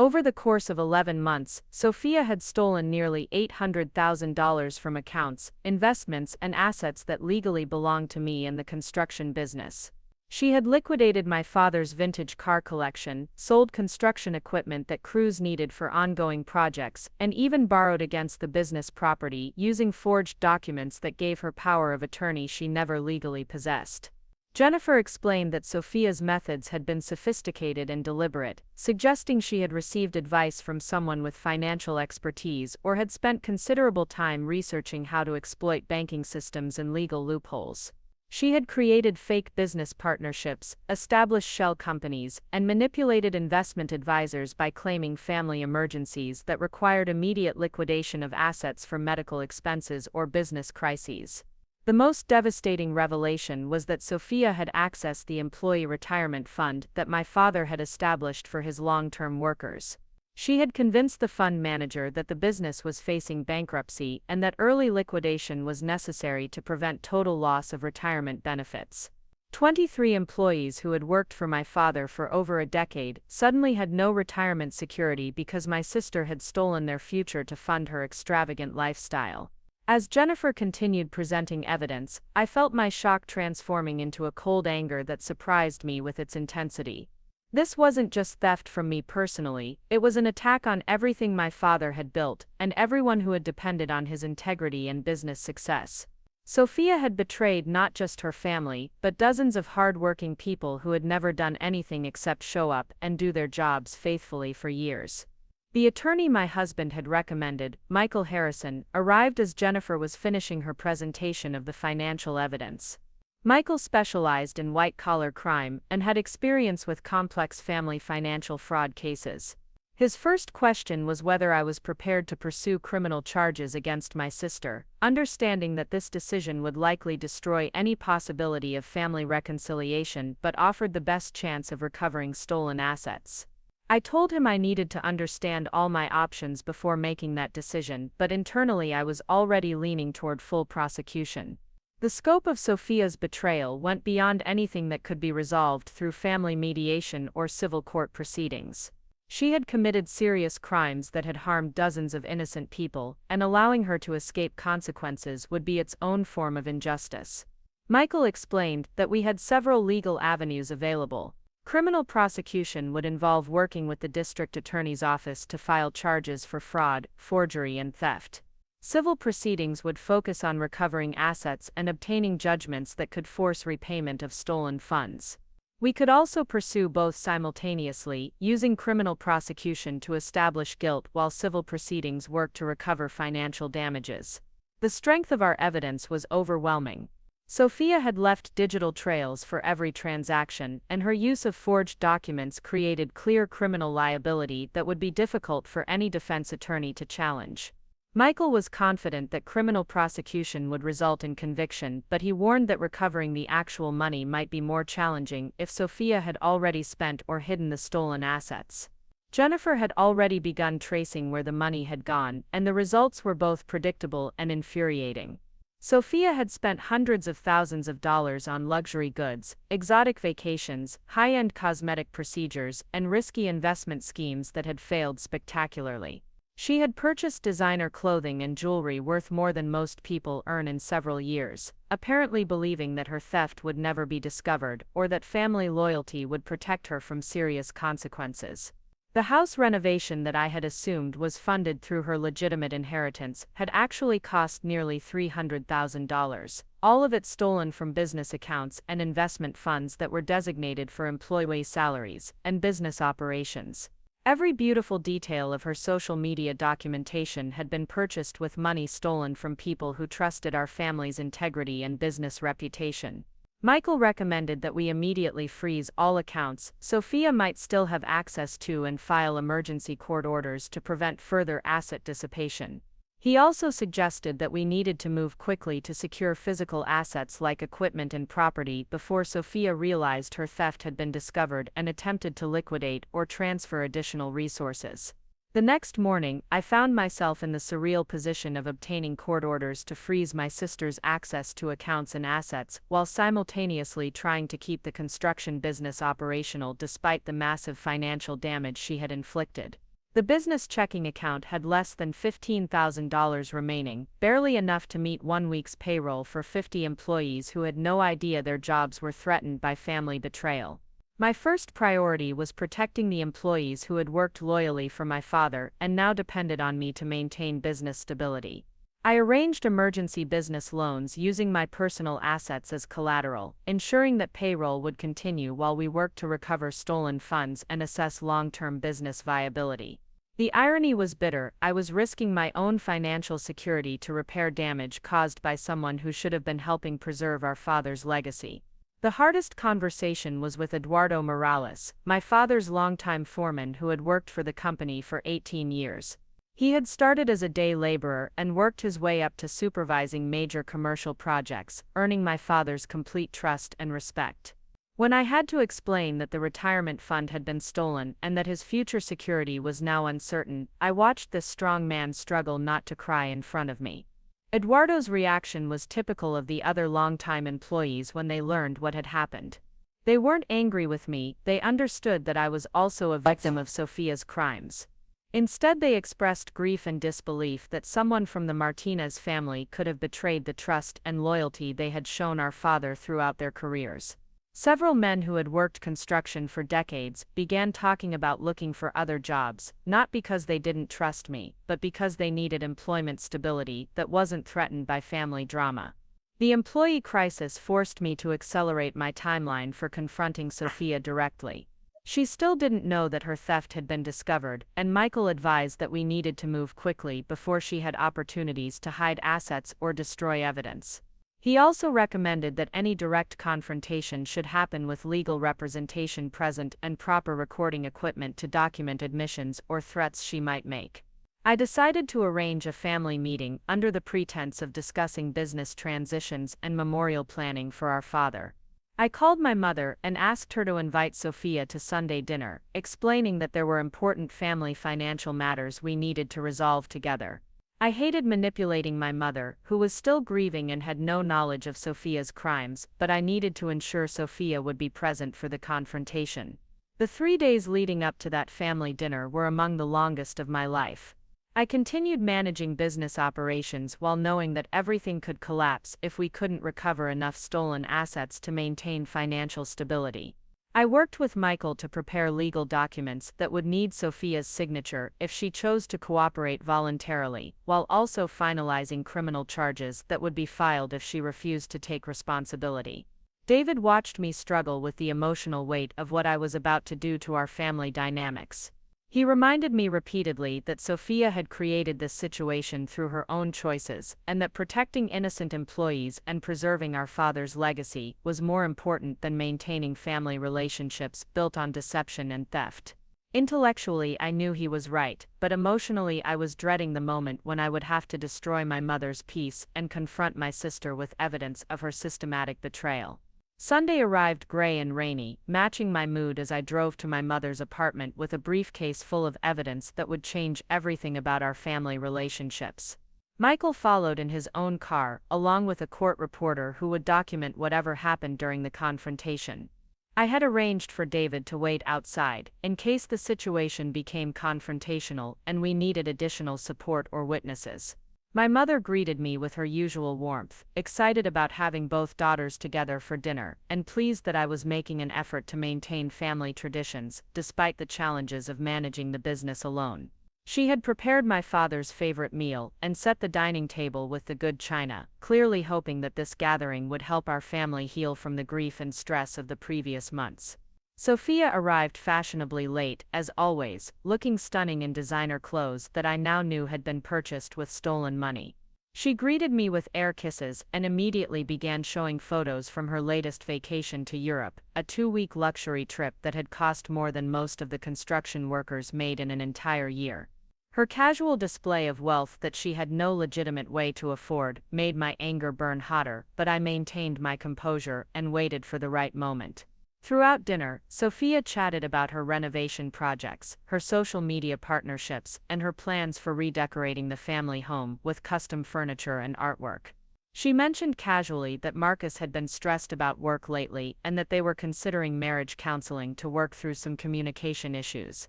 Over the course of 11 months, Sofia had stolen nearly $800,000 from accounts, investments, and assets that legally belonged to me and the construction business. She had liquidated my father's vintage car collection, sold construction equipment that crews needed for ongoing projects, and even borrowed against the business property using forged documents that gave her power of attorney she never legally possessed. Jennifer explained that Sofia's methods had been sophisticated and deliberate, suggesting she had received advice from someone with financial expertise or had spent considerable time researching how to exploit banking systems and legal loopholes. She had created fake business partnerships, established shell companies, and manipulated investment advisors by claiming family emergencies that required immediate liquidation of assets for medical expenses or business crises. The most devastating revelation was that Sofia had accessed the employee retirement fund that my father had established for his long-term workers. She had convinced the fund manager that the business was facing bankruptcy and that early liquidation was necessary to prevent total loss of retirement benefits. 23 employees who had worked for my father for over a decade suddenly had no retirement security because my sister had stolen their future to fund her extravagant lifestyle. As Jennifer continued presenting evidence, I felt my shock transforming into a cold anger that surprised me with its intensity. This wasn't just theft from me personally, it was an attack on everything my father had built, and everyone who had depended on his integrity and business success. Sofia had betrayed not just her family, but dozens of hard-working people who had never done anything except show up and do their jobs faithfully for years. The attorney my husband had recommended, Michael Harrison, arrived as Jennifer was finishing her presentation of the financial evidence. Michael specialized in white-collar crime and had experience with complex family financial fraud cases. His first question was whether I was prepared to pursue criminal charges against my sister, understanding that this decision would likely destroy any possibility of family reconciliation but offered the best chance of recovering stolen assets. I told him I needed to understand all my options before making that decision, but internally I was already leaning toward full prosecution. The scope of Sofia's betrayal went beyond anything that could be resolved through family mediation or civil court proceedings. She had committed serious crimes that had harmed dozens of innocent people, and allowing her to escape consequences would be its own form of injustice. Michael explained that we had several legal avenues available. Criminal prosecution would involve working with the district attorney's office to file charges for fraud, forgery, and theft. Civil proceedings would focus on recovering assets and obtaining judgments that could force repayment of stolen funds. We could also pursue both simultaneously, using criminal prosecution to establish guilt while civil proceedings worked to recover financial damages. The strength of our evidence was overwhelming. Sofia had left digital trails for every transaction, and her use of forged documents created clear criminal liability that would be difficult for any defense attorney to challenge. Michael was confident that criminal prosecution would result in conviction, but he warned that recovering the actual money might be more challenging if Sofia had already spent or hidden the stolen assets. Jennifer had already begun tracing where the money had gone, and the results were both predictable and infuriating. Sofia had spent hundreds of thousands of dollars on luxury goods, exotic vacations, high-end cosmetic procedures, and risky investment schemes that had failed spectacularly. She had purchased designer clothing and jewelry worth more than most people earn in several years, apparently believing that her theft would never be discovered or that family loyalty would protect her from serious consequences. The house renovation that I had assumed was funded through her legitimate inheritance had actually cost nearly $300,000, all of it stolen from business accounts and investment funds that were designated for employee salaries and business operations. Every beautiful detail of her social media documentation had been purchased with money stolen from people who trusted our family's integrity and business reputation. Michael recommended that we immediately freeze all accounts. Sofia might still have access to and file emergency court orders to prevent further asset dissipation. He also suggested that we needed to move quickly to secure physical assets like equipment and property before Sofia realized her theft had been discovered and attempted to liquidate or transfer additional resources. The next morning, I found myself in the surreal position of obtaining court orders to freeze my sister's access to accounts and assets while simultaneously trying to keep the construction business operational despite the massive financial damage she had inflicted. The business checking account had less than $15,000 remaining, barely enough to meet 1 week's payroll for 50 employees who had no idea their jobs were threatened by family betrayal. My first priority was protecting the employees who had worked loyally for my father and now depended on me to maintain business stability. I arranged emergency business loans using my personal assets as collateral, ensuring that payroll would continue while we worked to recover stolen funds and assess long-term business viability. The irony was bitter. I was risking my own financial security to repair damage caused by someone who should have been helping preserve our father's legacy. The hardest conversation was with Eduardo Morales, my father's longtime foreman who had worked for the company for 18 years. He had started as a day laborer and worked his way up to supervising major commercial projects, earning my father's complete trust and respect. When I had to explain that the retirement fund had been stolen and that his future security was now uncertain, I watched this strong man struggle not to cry in front of me. Eduardo's reaction was typical of the other longtime employees when they learned what had happened. They weren't angry with me, they understood that I was also a victim of Sofia's crimes. Instead, they expressed grief and disbelief that someone from the Martinez family could have betrayed the trust and loyalty they had shown our father throughout their careers. Several men who had worked construction for decades began talking about looking for other jobs, not because they didn't trust me, but because they needed employment stability that wasn't threatened by family drama. The employee crisis forced me to accelerate my timeline for confronting Sofia directly. She still didn't know that her theft had been discovered, and Michael advised that we needed to move quickly before she had opportunities to hide assets or destroy evidence. He also recommended that any direct confrontation should happen with legal representation present and proper recording equipment to document admissions or threats she might make. I decided to arrange a family meeting under the pretense of discussing business transitions and memorial planning for our father. I called my mother and asked her to invite Sofia to Sunday dinner, explaining that there were important family financial matters we needed to resolve together. I hated manipulating my mother, who was still grieving and had no knowledge of Sofia's crimes, but I needed to ensure Sofia would be present for the confrontation. The 3 days leading up to that family dinner were among the longest of my life. I continued managing business operations while knowing that everything could collapse if we couldn't recover enough stolen assets to maintain financial stability. I worked with Michael to prepare legal documents that would need Sofia's signature if she chose to cooperate voluntarily, while also finalizing criminal charges that would be filed if she refused to take responsibility. David watched me struggle with the emotional weight of what I was about to do to our family dynamics. He reminded me repeatedly that Sofia had created this situation through her own choices, and that protecting innocent employees and preserving our father's legacy was more important than maintaining family relationships built on deception and theft. Intellectually, I knew he was right, but emotionally I was dreading the moment when I would have to destroy my mother's peace and confront my sister with evidence of her systematic betrayal. Sunday arrived gray and rainy, matching my mood as I drove to my mother's apartment with a briefcase full of evidence that would change everything about our family relationships. Michael followed in his own car, along with a court reporter who would document whatever happened during the confrontation. I had arranged for David to wait outside, in case the situation became confrontational and we needed additional support or witnesses. My mother greeted me with her usual warmth, excited about having both daughters together for dinner, and pleased that I was making an effort to maintain family traditions, despite the challenges of managing the business alone. She had prepared my father's favorite meal and set the dining table with the good china, clearly hoping that this gathering would help our family heal from the grief and stress of the previous months. Sofia arrived fashionably late, as always, looking stunning in designer clothes that I now knew had been purchased with stolen money. She greeted me with air kisses and immediately began showing photos from her latest vacation to Europe, a 2-week luxury trip that had cost more than most of the construction workers made in an entire year. Her casual display of wealth that she had no legitimate way to afford made my anger burn hotter, but I maintained my composure and waited for the right moment. Throughout dinner, Sofia chatted about her renovation projects, her social media partnerships, and her plans for redecorating the family home with custom furniture and artwork. She mentioned casually that Marcus had been stressed about work lately and that they were considering marriage counseling to work through some communication issues.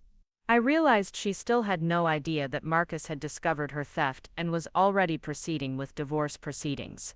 I realized she still had no idea that Marcus had discovered her theft and was already proceeding with divorce proceedings.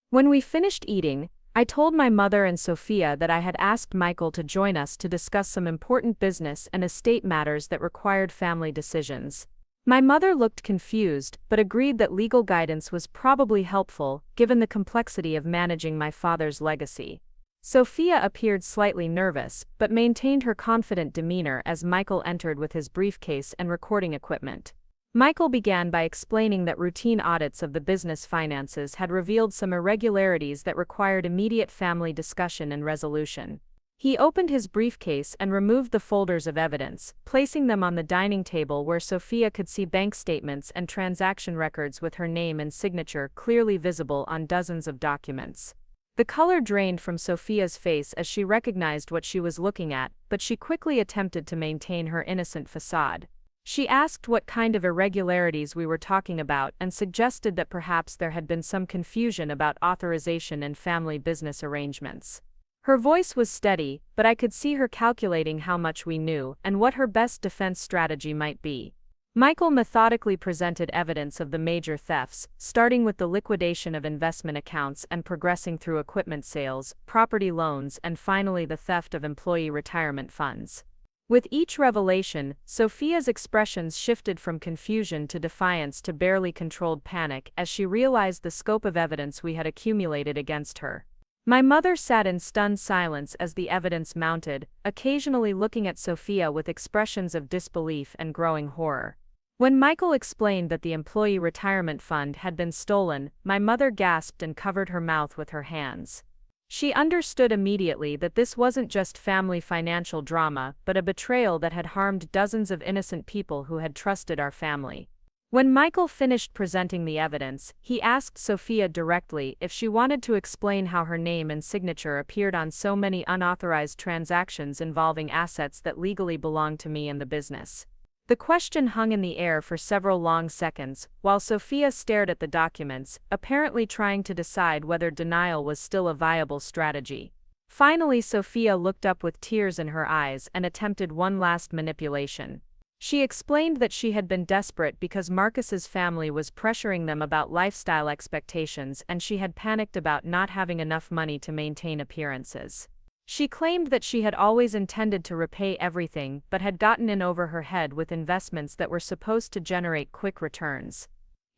When we finished eating, I told my mother and Sofia that I had asked Michael to join us to discuss some important business and estate matters that required family decisions. My mother looked confused, but agreed that legal guidance was probably helpful, given the complexity of managing my father's legacy. Sofia appeared slightly nervous, but maintained her confident demeanor as Michael entered with his briefcase and recording equipment. Michael began by explaining that routine audits of the business finances had revealed some irregularities that required immediate family discussion and resolution. He opened his briefcase and removed the folders of evidence, placing them on the dining table where Sofia could see bank statements and transaction records with her name and signature clearly visible on dozens of documents. The color drained from Sofia's face as she recognized what she was looking at, but she quickly attempted to maintain her innocent facade. She asked what kind of irregularities we were talking about and suggested that perhaps there had been some confusion about authorization and family business arrangements. Her voice was steady, but I could see her calculating how much we knew and what her best defense strategy might be. Michael methodically presented evidence of the major thefts, starting with the liquidation of investment accounts and progressing through equipment sales, property loans, and finally the theft of employee retirement funds. With each revelation, Sofia's expressions shifted from confusion to defiance to barely controlled panic as she realized the scope of evidence we had accumulated against her. My mother sat in stunned silence as the evidence mounted, occasionally looking at Sofia with expressions of disbelief and growing horror. When Michael explained that the employee retirement fund had been stolen, my mother gasped and covered her mouth with her hands. She understood immediately that this wasn't just family financial drama, but a betrayal that had harmed dozens of innocent people who had trusted our family. When Michael finished presenting the evidence, he asked Sofia directly if she wanted to explain how her name and signature appeared on so many unauthorized transactions involving assets that legally belonged to me and the business. The question hung in the air for several long seconds, while Sofia stared at the documents, apparently trying to decide whether denial was still a viable strategy. Finally, Sofia looked up with tears in her eyes and attempted one last manipulation. She explained that she had been desperate because Marcus's family was pressuring them about lifestyle expectations and she had panicked about not having enough money to maintain appearances. She claimed that she had always intended to repay everything but had gotten in over her head with investments that were supposed to generate quick returns.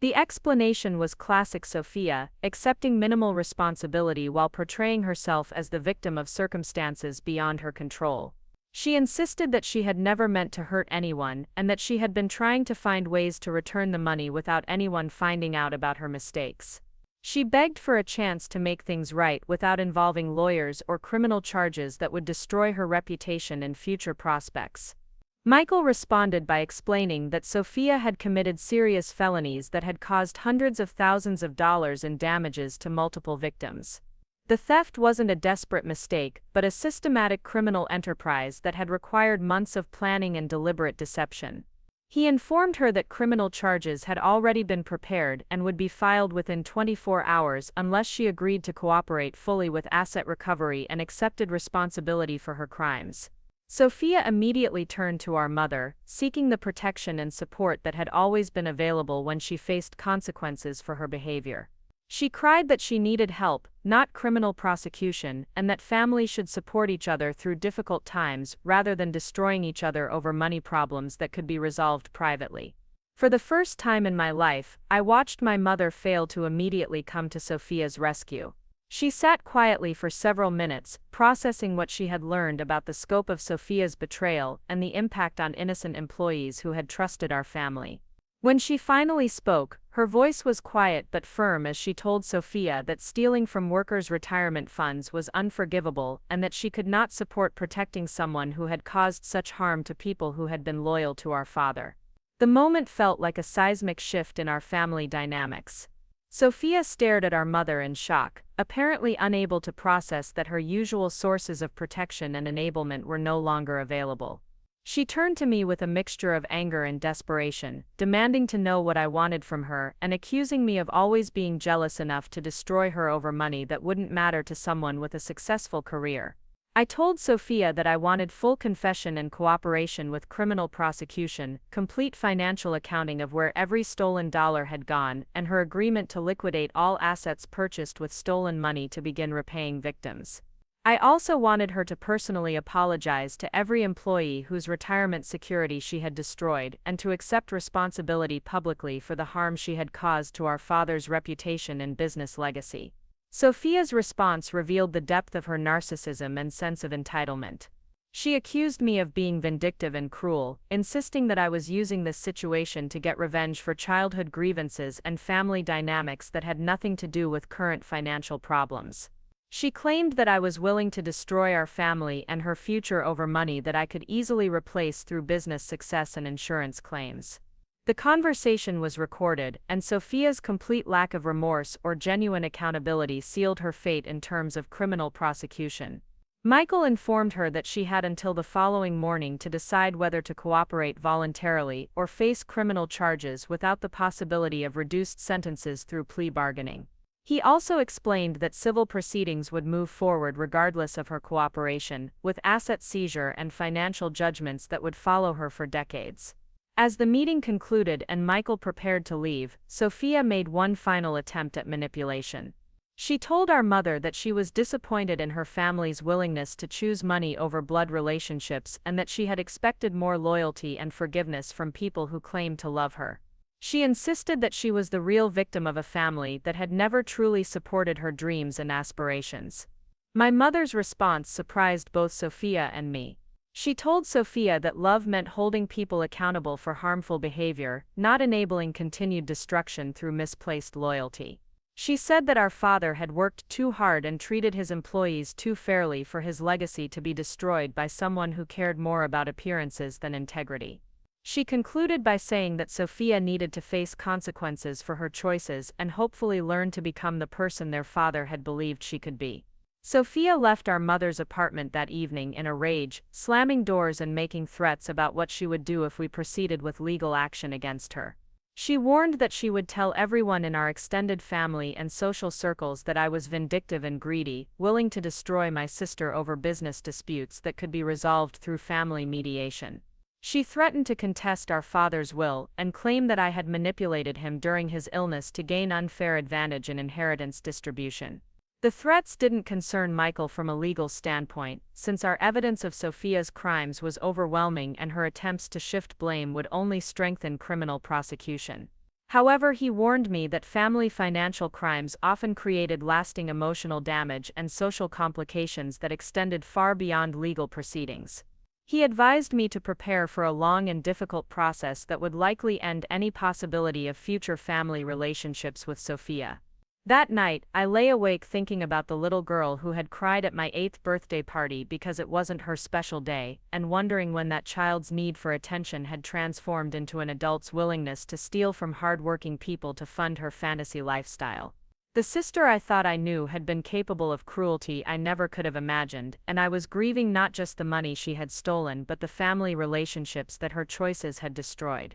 The explanation was classic Sofia, accepting minimal responsibility while portraying herself as the victim of circumstances beyond her control. She insisted that she had never meant to hurt anyone and that she had been trying to find ways to return the money without anyone finding out about her mistakes. She begged for a chance to make things right without involving lawyers or criminal charges that would destroy her reputation and future prospects. Michael responded by explaining that Sofia had committed serious felonies that had caused hundreds of thousands of dollars in damages to multiple victims. The theft wasn't a desperate mistake, but a systematic criminal enterprise that had required months of planning and deliberate deception. He informed her that criminal charges had already been prepared and would be filed within 24 hours unless she agreed to cooperate fully with asset recovery and accepted responsibility for her crimes. Sofia immediately turned to our mother, seeking the protection and support that had always been available when she faced consequences for her behavior. She cried that she needed help, not criminal prosecution, and that families should support each other through difficult times rather than destroying each other over money problems that could be resolved privately. For the first time in my life, I watched my mother fail to immediately come to Sofia's rescue. She sat quietly for several minutes, processing what she had learned about the scope of Sofia's betrayal and the impact on innocent employees who had trusted our family. When she finally spoke, her voice was quiet but firm as she told Sofia that stealing from workers' retirement funds was unforgivable and that she could not support protecting someone who had caused such harm to people who had been loyal to our father. The moment felt like a seismic shift in our family dynamics. Sofia stared at our mother in shock, apparently unable to process that her usual sources of protection and enablement were no longer available. She turned to me with a mixture of anger and desperation, demanding to know what I wanted from her and accusing me of always being jealous enough to destroy her over money that wouldn't matter to someone with a successful career. I told Sofia that I wanted full confession and cooperation with criminal prosecution, complete financial accounting of where every stolen dollar had gone, and her agreement to liquidate all assets purchased with stolen money to begin repaying victims. I also wanted her to personally apologize to every employee whose retirement security she had destroyed and to accept responsibility publicly for the harm she had caused to our father's reputation and business legacy. Sofia's response revealed the depth of her narcissism and sense of entitlement. She accused me of being vindictive and cruel, insisting that I was using this situation to get revenge for childhood grievances and family dynamics that had nothing to do with current financial problems. She claimed that I was willing to destroy our family and her future over money that I could easily replace through business success and insurance claims. The conversation was recorded, and Sofia's complete lack of remorse or genuine accountability sealed her fate in terms of criminal prosecution. Michael informed her that she had until the following morning to decide whether to cooperate voluntarily or face criminal charges without the possibility of reduced sentences through plea bargaining. He also explained that civil proceedings would move forward regardless of her cooperation, with asset seizure and financial judgments that would follow her for decades. As the meeting concluded and Michael prepared to leave, Sofia made one final attempt at manipulation. She told our mother that she was disappointed in her family's willingness to choose money over blood relationships and that she had expected more loyalty and forgiveness from people who claimed to love her. She insisted that she was the real victim of a family that had never truly supported her dreams and aspirations. My mother's response surprised both Sofia and me. She told Sofia that love meant holding people accountable for harmful behavior, not enabling continued destruction through misplaced loyalty. She said that our father had worked too hard and treated his employees too fairly for his legacy to be destroyed by someone who cared more about appearances than integrity. She concluded by saying that Sofia needed to face consequences for her choices and hopefully learn to become the person their father had believed she could be. Sofia left our mother's apartment that evening in a rage, slamming doors and making threats about what she would do if we proceeded with legal action against her. She warned that she would tell everyone in our extended family and social circles that I was vindictive and greedy, willing to destroy my sister over business disputes that could be resolved through family mediation. She threatened to contest our father's will and claim that I had manipulated him during his illness to gain unfair advantage in inheritance distribution. The threats didn't concern Michael from a legal standpoint, since our evidence of Sofia's crimes was overwhelming and her attempts to shift blame would only strengthen criminal prosecution. However, he warned me that family financial crimes often created lasting emotional damage and social complications that extended far beyond legal proceedings. He advised me to prepare for a long and difficult process that would likely end any possibility of future family relationships with Sofia. That night, I lay awake thinking about the little girl who had cried at my 8th birthday party because it wasn't her special day, and wondering when that child's need for attention had transformed into an adult's willingness to steal from hardworking people to fund her fantasy lifestyle. The sister I thought I knew had been capable of cruelty I never could have imagined, and I was grieving not just the money she had stolen but the family relationships that her choices had destroyed.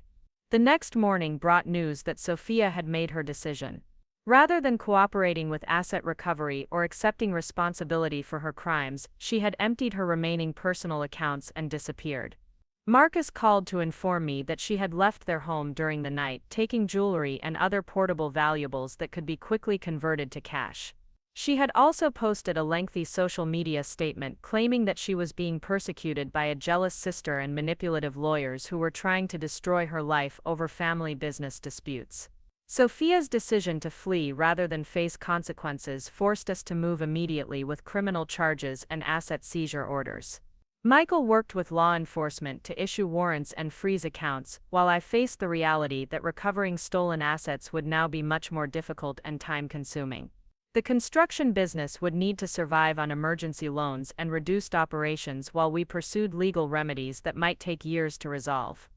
The next morning brought news that Sofia had made her decision. Rather than cooperating with asset recovery or accepting responsibility for her crimes, she had emptied her remaining personal accounts and disappeared. Marcus called to inform me that she had left their home during the night, taking jewelry and other portable valuables that could be quickly converted to cash. She had also posted a lengthy social media statement claiming that she was being persecuted by a jealous sister and manipulative lawyers who were trying to destroy her life over family business disputes. Sofia's decision to flee rather than face consequences forced us to move immediately with criminal charges and asset seizure orders. Michael worked with law enforcement to issue warrants and freeze accounts, while I faced the reality that recovering stolen assets would now be much more difficult and time-consuming. The construction business would need to survive on emergency loans and reduced operations while we pursued legal remedies that might take years to resolve.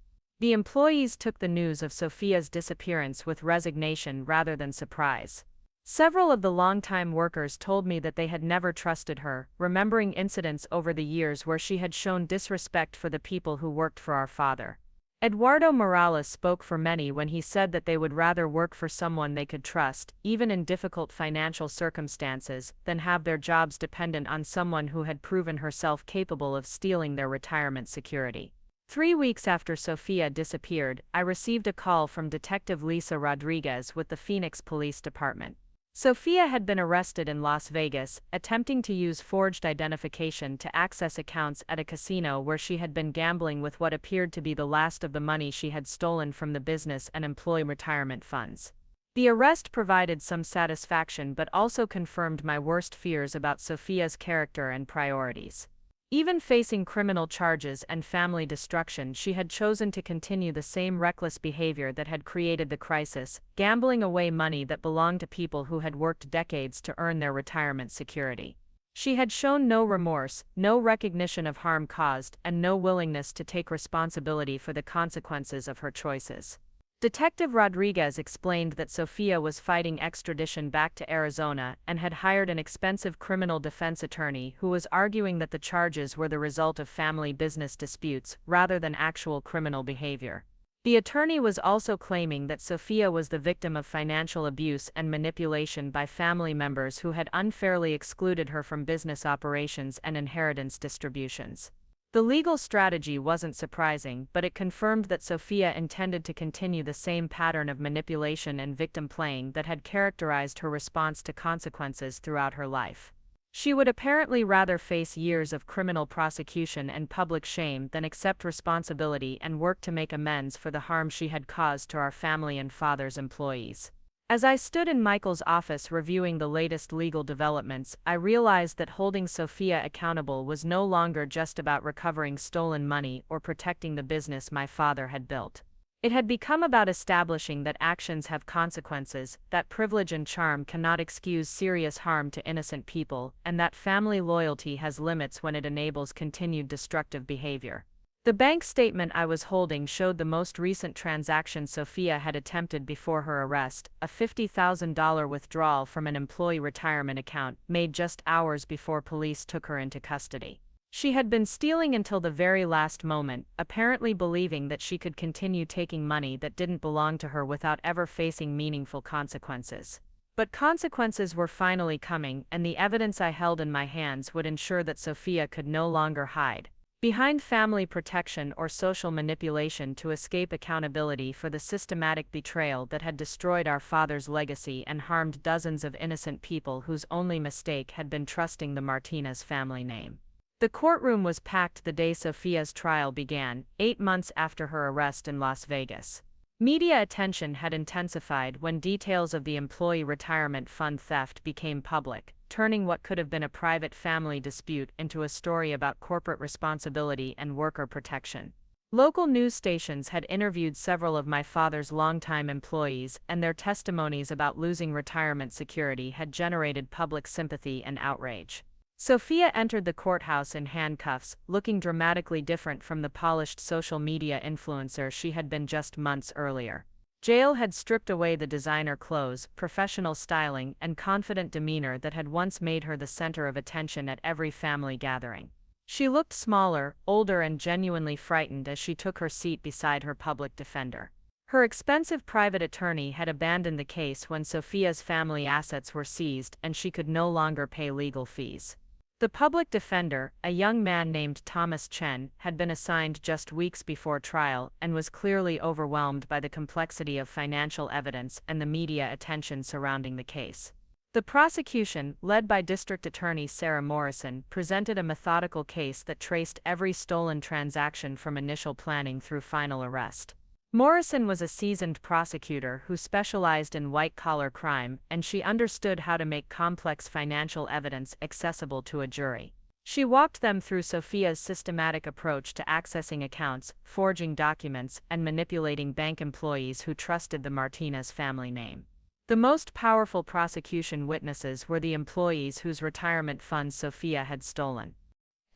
The employees took the news of Sofia's disappearance with resignation rather than surprise. Several of the longtime workers told me that they had never trusted her, remembering incidents over the years where she had shown disrespect for the people who worked for our father. Eduardo Morales spoke for many when he said that they would rather work for someone they could trust, even in difficult financial circumstances, than have their jobs dependent on someone who had proven herself capable of stealing their retirement security. 3 weeks after Sofia disappeared, I received a call from Detective Lisa Rodriguez with the Phoenix Police Department. Sofia had been arrested in Las Vegas, attempting to use forged identification to access accounts at a casino where she had been gambling with what appeared to be the last of the money she had stolen from the business and employee retirement funds. The arrest provided some satisfaction but also confirmed my worst fears about Sofia's character and priorities. Even facing criminal charges and family destruction, she had chosen to continue the same reckless behavior that had created the crisis, gambling away money that belonged to people who had worked decades to earn their retirement security. She had shown no remorse, no recognition of harm caused, and no willingness to take responsibility for the consequences of her choices. Detective Rodriguez explained that Sofia was fighting extradition back to Arizona and had hired an expensive criminal defense attorney who was arguing that the charges were the result of family business disputes rather than actual criminal behavior. The attorney was also claiming that Sofia was the victim of financial abuse and manipulation by family members who had unfairly excluded her from business operations and inheritance distributions. The legal strategy wasn't surprising, but it confirmed that Sofia intended to continue the same pattern of manipulation and victim playing that had characterized her response to consequences throughout her life. She would apparently rather face years of criminal prosecution and public shame than accept responsibility and work to make amends for the harm she had caused to our family and father's employees. As I stood in Michael's office reviewing the latest legal developments, I realized that holding Sofia accountable was no longer just about recovering stolen money or protecting the business my father had built. It had become about establishing that actions have consequences, that privilege and charm cannot excuse serious harm to innocent people, and that family loyalty has limits when it enables continued destructive behavior. The bank statement I was holding showed the most recent transaction Sofia had attempted before her arrest, a $50,000 withdrawal from an employee retirement account made just hours before police took her into custody. She had been stealing until the very last moment, apparently believing that she could continue taking money that didn't belong to her without ever facing meaningful consequences. But consequences were finally coming, and the evidence I held in my hands would ensure that Sofia could no longer hide behind family protection or social manipulation to escape accountability for the systematic betrayal that had destroyed our father's legacy and harmed dozens of innocent people whose only mistake had been trusting the Martinez family name. The courtroom was packed the day Sofia's trial began, 8 months after her arrest in Las Vegas. Media attention had intensified when details of the employee retirement fund theft became public, turning what could have been a private family dispute into a story about corporate responsibility and worker protection. Local news stations had interviewed several of my father's longtime employees, and their testimonies about losing retirement security had generated public sympathy and outrage. Sofia entered the courthouse in handcuffs, looking dramatically different from the polished social media influencer she had been just months earlier. Jail had stripped away the designer clothes, professional styling, and confident demeanor that had once made her the center of attention at every family gathering. She looked smaller, older, and genuinely frightened as she took her seat beside her public defender. Her expensive private attorney had abandoned the case when Sofia's family assets were seized and she could no longer pay legal fees. The public defender, a young man named Thomas Chen, had been assigned just weeks before trial and was clearly overwhelmed by the complexity of financial evidence and the media attention surrounding the case. The prosecution, led by District Attorney Sarah Morrison, presented a methodical case that traced every stolen transaction from initial planning through final arrest. Morrison was a seasoned prosecutor who specialized in white-collar crime, and she understood how to make complex financial evidence accessible to a jury. She walked them through Sofia's systematic approach to accessing accounts, forging documents, and manipulating bank employees who trusted the Martinez family name. The most powerful prosecution witnesses were the employees whose retirement funds Sofia had stolen.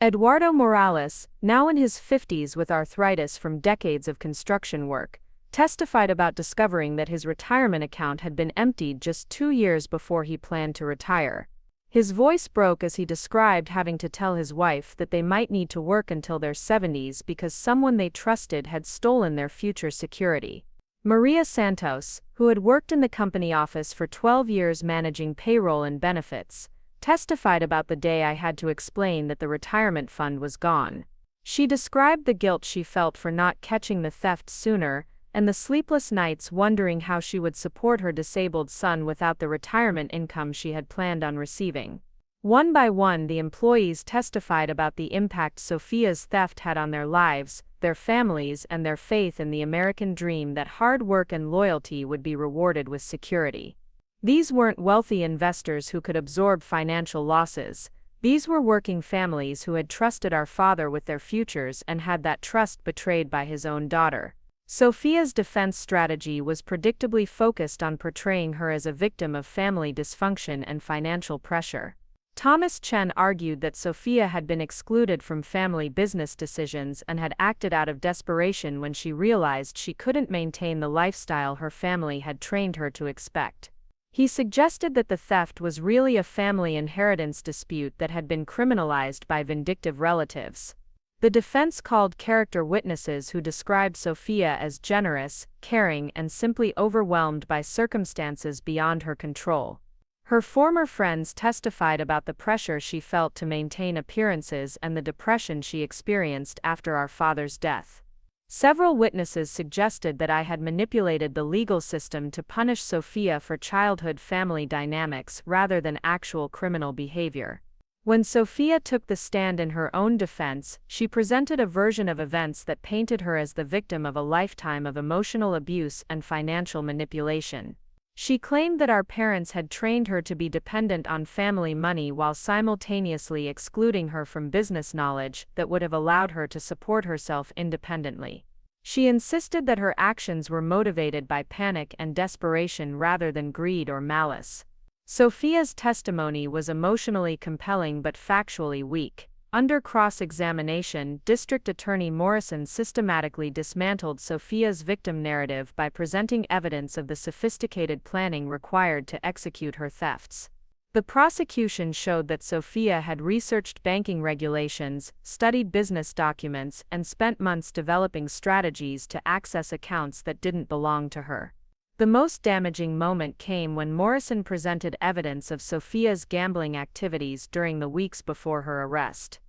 Eduardo Morales, now in his 50s with arthritis from decades of construction work, testified about discovering that his retirement account had been emptied just 2 years before he planned to retire. His voice broke as he described having to tell his wife that they might need to work until their 70s because someone they trusted had stolen their future security. Maria Santos, who had worked in the company office for 12 years managing payroll and benefits, testified about the day I had to explain that the retirement fund was gone. She described the guilt she felt for not catching the theft sooner, and the sleepless nights wondering how she would support her disabled son without the retirement income she had planned on receiving. One by one, the employees testified about the impact Sofia's theft had on their lives, their families, and their faith in the American dream that hard work and loyalty would be rewarded with security. These weren't wealthy investors who could absorb financial losses. These were working families who had trusted our father with their futures and had that trust betrayed by his own daughter. Sofia's defense strategy was predictably focused on portraying her as a victim of family dysfunction and financial pressure. Thomas Chen argued that Sofia had been excluded from family business decisions and had acted out of desperation when she realized she couldn't maintain the lifestyle her family had trained her to expect. He suggested that the theft was really a family inheritance dispute that had been criminalized by vindictive relatives. The defense called character witnesses who described Sofia as generous, caring, and simply overwhelmed by circumstances beyond her control. Her former friends testified about the pressure she felt to maintain appearances and the depression she experienced after our father's death. Several witnesses suggested that I had manipulated the legal system to punish Sofia for childhood family dynamics rather than actual criminal behavior. When Sofia took the stand in her own defense, she presented a version of events that painted her as the victim of a lifetime of emotional abuse and financial manipulation. She claimed that our parents had trained her to be dependent on family money while simultaneously excluding her from business knowledge that would have allowed her to support herself independently. She insisted that her actions were motivated by panic and desperation rather than greed or malice. Sofia's testimony was emotionally compelling but factually weak. Under cross-examination, District Attorney Morrison systematically dismantled Sofia's victim narrative by presenting evidence of the sophisticated planning required to execute her thefts. The prosecution showed that Sofia had researched banking regulations, studied business documents, and spent months developing strategies to access accounts that didn't belong to her. The most damaging moment came when Morrison presented evidence of Sofia's gambling activities during the weeks before her arrest.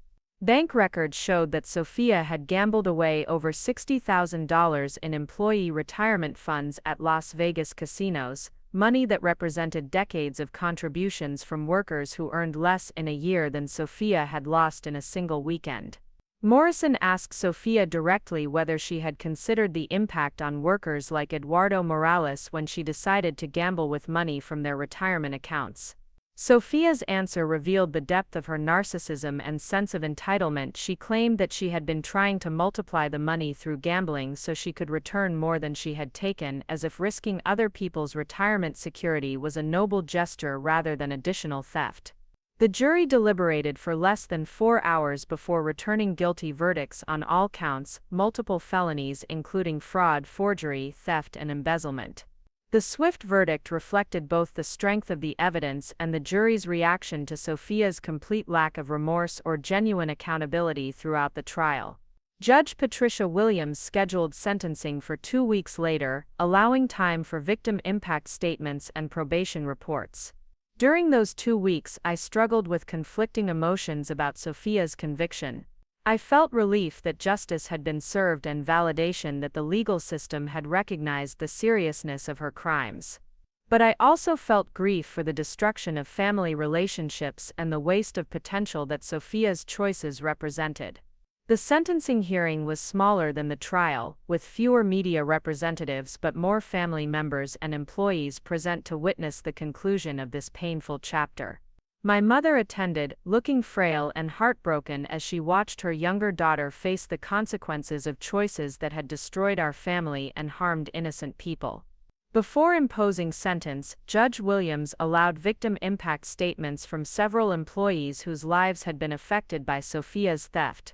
Bank records showed that Sofia had gambled away over $60,000 in employee retirement funds at Las Vegas casinos, money that represented decades of contributions from workers who earned less in a year than Sofia had lost in a single weekend. Morrison asked Sofia directly whether she had considered the impact on workers like Eduardo Morales when she decided to gamble with money from their retirement accounts. Sofia's answer revealed the depth of her narcissism and sense of entitlement. She claimed that she had been trying to multiply the money through gambling so she could return more than she had taken, as if risking other people's retirement security was a noble gesture rather than additional theft. The jury deliberated for less than 4 hours before returning guilty verdicts on all counts, multiple felonies including fraud, forgery, theft, and embezzlement. The swift verdict reflected both the strength of the evidence and the jury's reaction to Sofia's complete lack of remorse or genuine accountability throughout the trial. Judge Patricia Williams scheduled sentencing for 2 weeks later, allowing time for victim impact statements and probation reports. During those 2 weeks, I struggled with conflicting emotions about Sofia's conviction. I felt relief that justice had been served and validation that the legal system had recognized the seriousness of her crimes. But I also felt grief for the destruction of family relationships and the waste of potential that Sofia's choices represented. The sentencing hearing was smaller than the trial, with fewer media representatives but more family members and employees present to witness the conclusion of this painful chapter. My mother attended, looking frail and heartbroken as she watched her younger daughter face the consequences of choices that had destroyed our family and harmed innocent people. Before imposing sentence, Judge Williams allowed victim impact statements from several employees whose lives had been affected by Sofia's theft.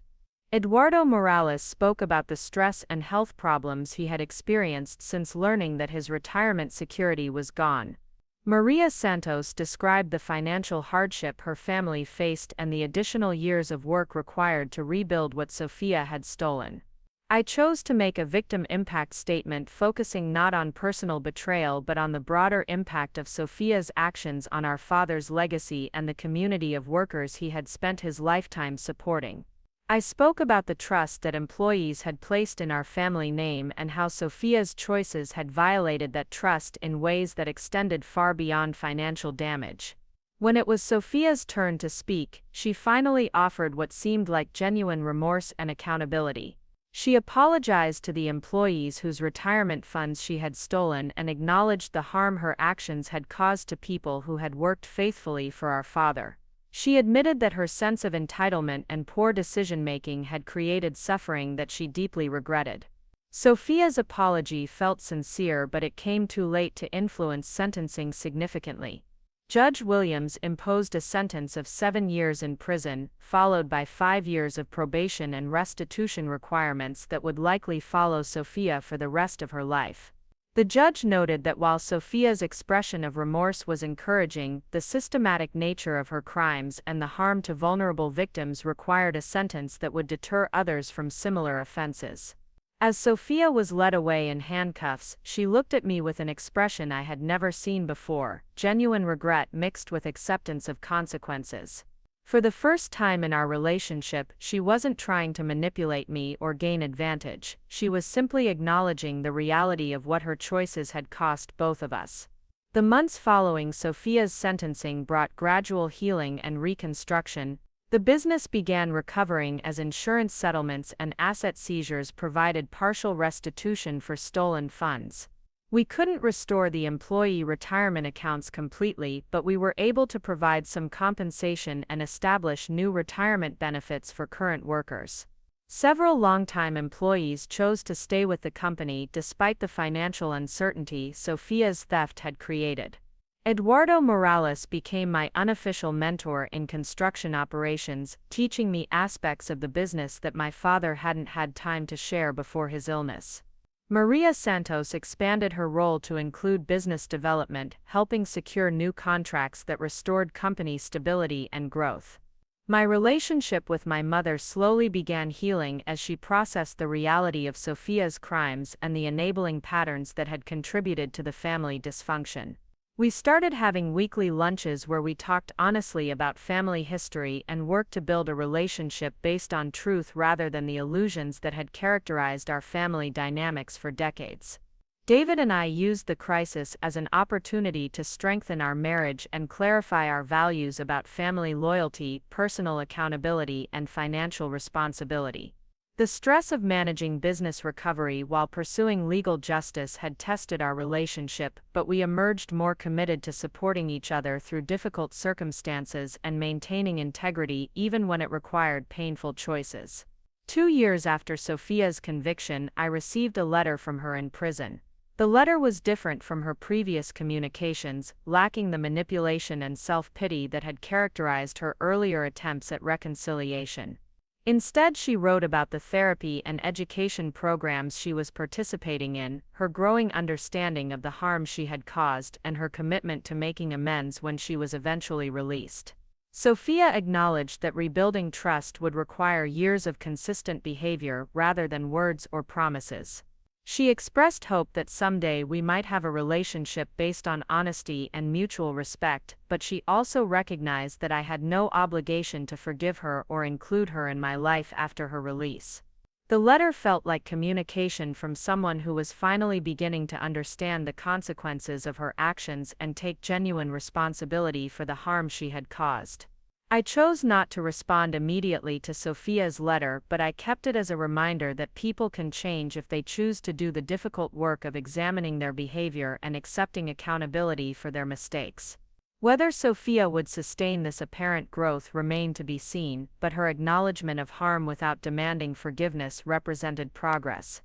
Eduardo Morales spoke about the stress and health problems he had experienced since learning that his retirement security was gone. Maria Santos described the financial hardship her family faced and the additional years of work required to rebuild what Sofia had stolen. I chose to make a victim impact statement focusing not on personal betrayal but on the broader impact of Sofia's actions on our father's legacy and the community of workers he had spent his lifetime supporting. I spoke about the trust that employees had placed in our family name and how Sofia's choices had violated that trust in ways that extended far beyond financial damage. When it was Sofia's turn to speak, she finally offered what seemed like genuine remorse and accountability. She apologized to the employees whose retirement funds she had stolen and acknowledged the harm her actions had caused to people who had worked faithfully for our father. She admitted that her sense of entitlement and poor decision-making had created suffering that she deeply regretted. Sofia's apology felt sincere, but it came too late to influence sentencing significantly. Judge Williams imposed a sentence of 7 years in prison, followed by 5 years of probation and restitution requirements that would likely follow Sofia for the rest of her life. The judge noted that while Sofia's expression of remorse was encouraging, the systematic nature of her crimes and the harm to vulnerable victims required a sentence that would deter others from similar offenses. As Sofia was led away in handcuffs, she looked at me with an expression I had never seen before, genuine regret mixed with acceptance of consequences. For the first time in our relationship, she wasn't trying to manipulate me or gain advantage. She was simply acknowledging the reality of what her choices had cost both of us. The months following Sofia's sentencing brought gradual healing and reconstruction. The business began recovering as insurance settlements and asset seizures provided partial restitution for stolen funds. We couldn't restore the employee retirement accounts completely, but we were able to provide some compensation and establish new retirement benefits for current workers. Several longtime employees chose to stay with the company despite the financial uncertainty Sofia's theft had created. Eduardo Morales became my unofficial mentor in construction operations, teaching me aspects of the business that my father hadn't had time to share before his illness. Maria Santos expanded her role to include business development, helping secure new contracts that restored company stability and growth. My relationship with my mother slowly began healing as she processed the reality of Sofia's crimes and the enabling patterns that had contributed to the family dysfunction. We started having weekly lunches where we talked honestly about family history and worked to build a relationship based on truth rather than the illusions that had characterized our family dynamics for decades. David and I used the crisis as an opportunity to strengthen our marriage and clarify our values about family loyalty, personal accountability, and financial responsibility. The stress of managing business recovery while pursuing legal justice had tested our relationship, but we emerged more committed to supporting each other through difficult circumstances and maintaining integrity even when it required painful choices. 2 years after Sofia's conviction, I received a letter from her in prison. The letter was different from her previous communications, lacking the manipulation and self-pity that had characterized her earlier attempts at reconciliation. Instead, she wrote about the therapy and education programs she was participating in, her growing understanding of the harm she had caused, and her commitment to making amends when she was eventually released. Sofia acknowledged that rebuilding trust would require years of consistent behavior rather than words or promises. She expressed hope that someday we might have a relationship based on honesty and mutual respect, but she also recognized that I had no obligation to forgive her or include her in my life after her release. The letter felt like communication from someone who was finally beginning to understand the consequences of her actions and take genuine responsibility for the harm she had caused. I chose not to respond immediately to Sofia's letter, but I kept it as a reminder that people can change if they choose to do the difficult work of examining their behavior and accepting accountability for their mistakes. Whether Sofia would sustain this apparent growth remained to be seen, but her acknowledgement of harm without demanding forgiveness represented progress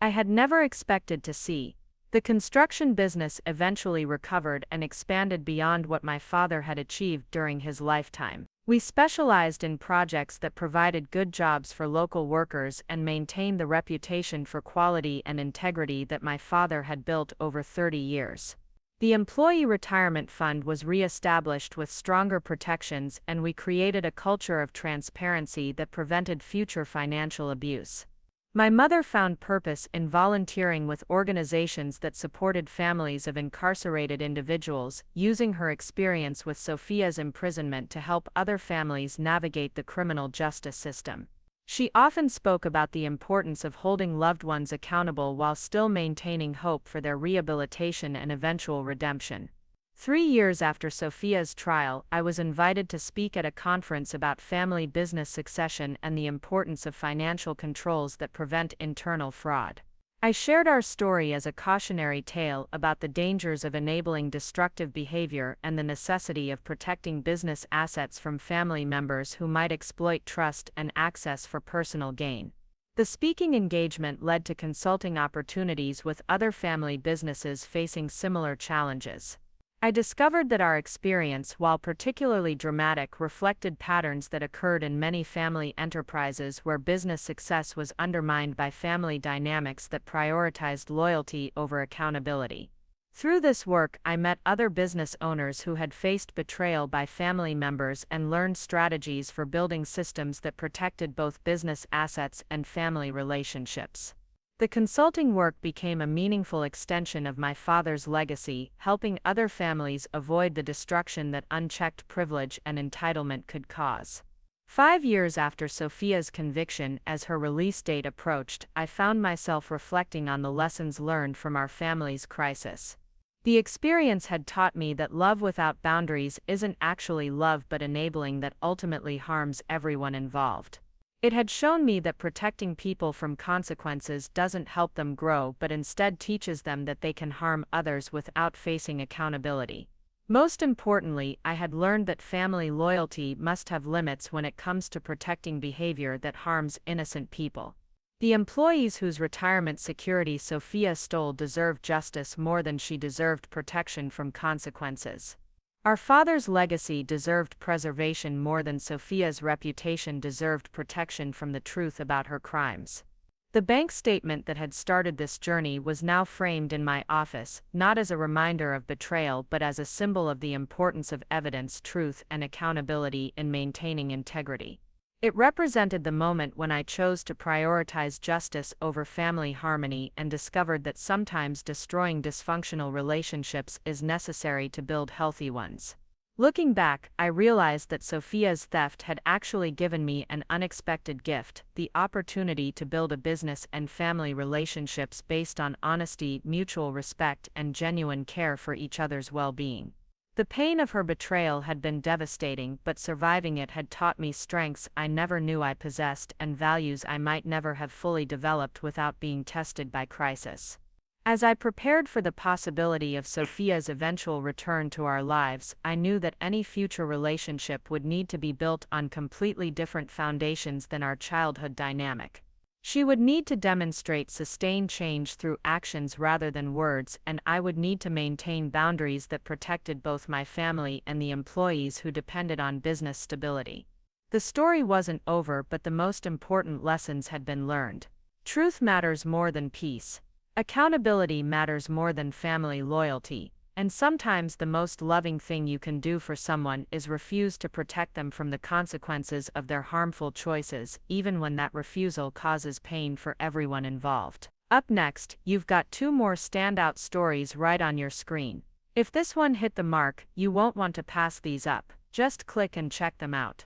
I had never expected to see. The construction business eventually recovered and expanded beyond what my father had achieved during his lifetime. We specialized in projects that provided good jobs for local workers and maintained the reputation for quality and integrity that my father had built over 30 years. The employee retirement fund was re-established with stronger protections, and we created a culture of transparency that prevented future financial abuse. My mother found purpose in volunteering with organizations that supported families of incarcerated individuals, using her experience with Sofia's imprisonment to help other families navigate the criminal justice system. She often spoke about the importance of holding loved ones accountable while still maintaining hope for their rehabilitation and eventual redemption. 3 years after Sofia's trial, I was invited to speak at a conference about family business succession and the importance of financial controls that prevent internal fraud. I shared our story as a cautionary tale about the dangers of enabling destructive behavior and the necessity of protecting business assets from family members who might exploit trust and access for personal gain. The speaking engagement led to consulting opportunities with other family businesses facing similar challenges. I discovered that our experience, while particularly dramatic, reflected patterns that occurred in many family enterprises where business success was undermined by family dynamics that prioritized loyalty over accountability. Through this work, I met other business owners who had faced betrayal by family members and learned strategies for building systems that protected both business assets and family relationships. The consulting work became a meaningful extension of my father's legacy, helping other families avoid the destruction that unchecked privilege and entitlement could cause. 5 years after Sofia's conviction, as her release date approached, I found myself reflecting on the lessons learned from our family's crisis. The experience had taught me that love without boundaries isn't actually love but enabling that ultimately harms everyone involved. It had shown me that protecting people from consequences doesn't help them grow but instead teaches them that they can harm others without facing accountability. Most importantly, I had learned that family loyalty must have limits when it comes to protecting behavior that harms innocent people. The employees whose retirement security Sofia stole deserved justice more than she deserved protection from consequences. Our father's legacy deserved preservation more than Sofia's reputation deserved protection from the truth about her crimes. The bank statement that had started this journey was now framed in my office, not as a reminder of betrayal but as a symbol of the importance of evidence, truth, and accountability in maintaining integrity. It represented the moment when I chose to prioritize justice over family harmony and discovered that sometimes destroying dysfunctional relationships is necessary to build healthy ones. Looking back, I realized that Sofia's theft had actually given me an unexpected gift, the opportunity to build a business and family relationships based on honesty, mutual respect, and genuine care for each other's well-being. The pain of her betrayal had been devastating, but surviving it had taught me strengths I never knew I possessed and values I might never have fully developed without being tested by crisis. As I prepared for the possibility of Sofia's eventual return to our lives, I knew that any future relationship would need to be built on completely different foundations than our childhood dynamic. She would need to demonstrate sustained change through actions rather than words, and I would need to maintain boundaries that protected both my family and the employees who depended on business stability. The story wasn't over, but the most important lessons had been learned. Truth matters more than peace. Accountability matters more than family loyalty, And sometimes the most loving thing you can do for someone is refuse to protect them from the consequences of their harmful choices, even when that refusal causes pain for everyone involved. Up next, you've got 2 more standout stories right on your screen. If this one hit the mark, you won't want to pass these up. Just click and check them out.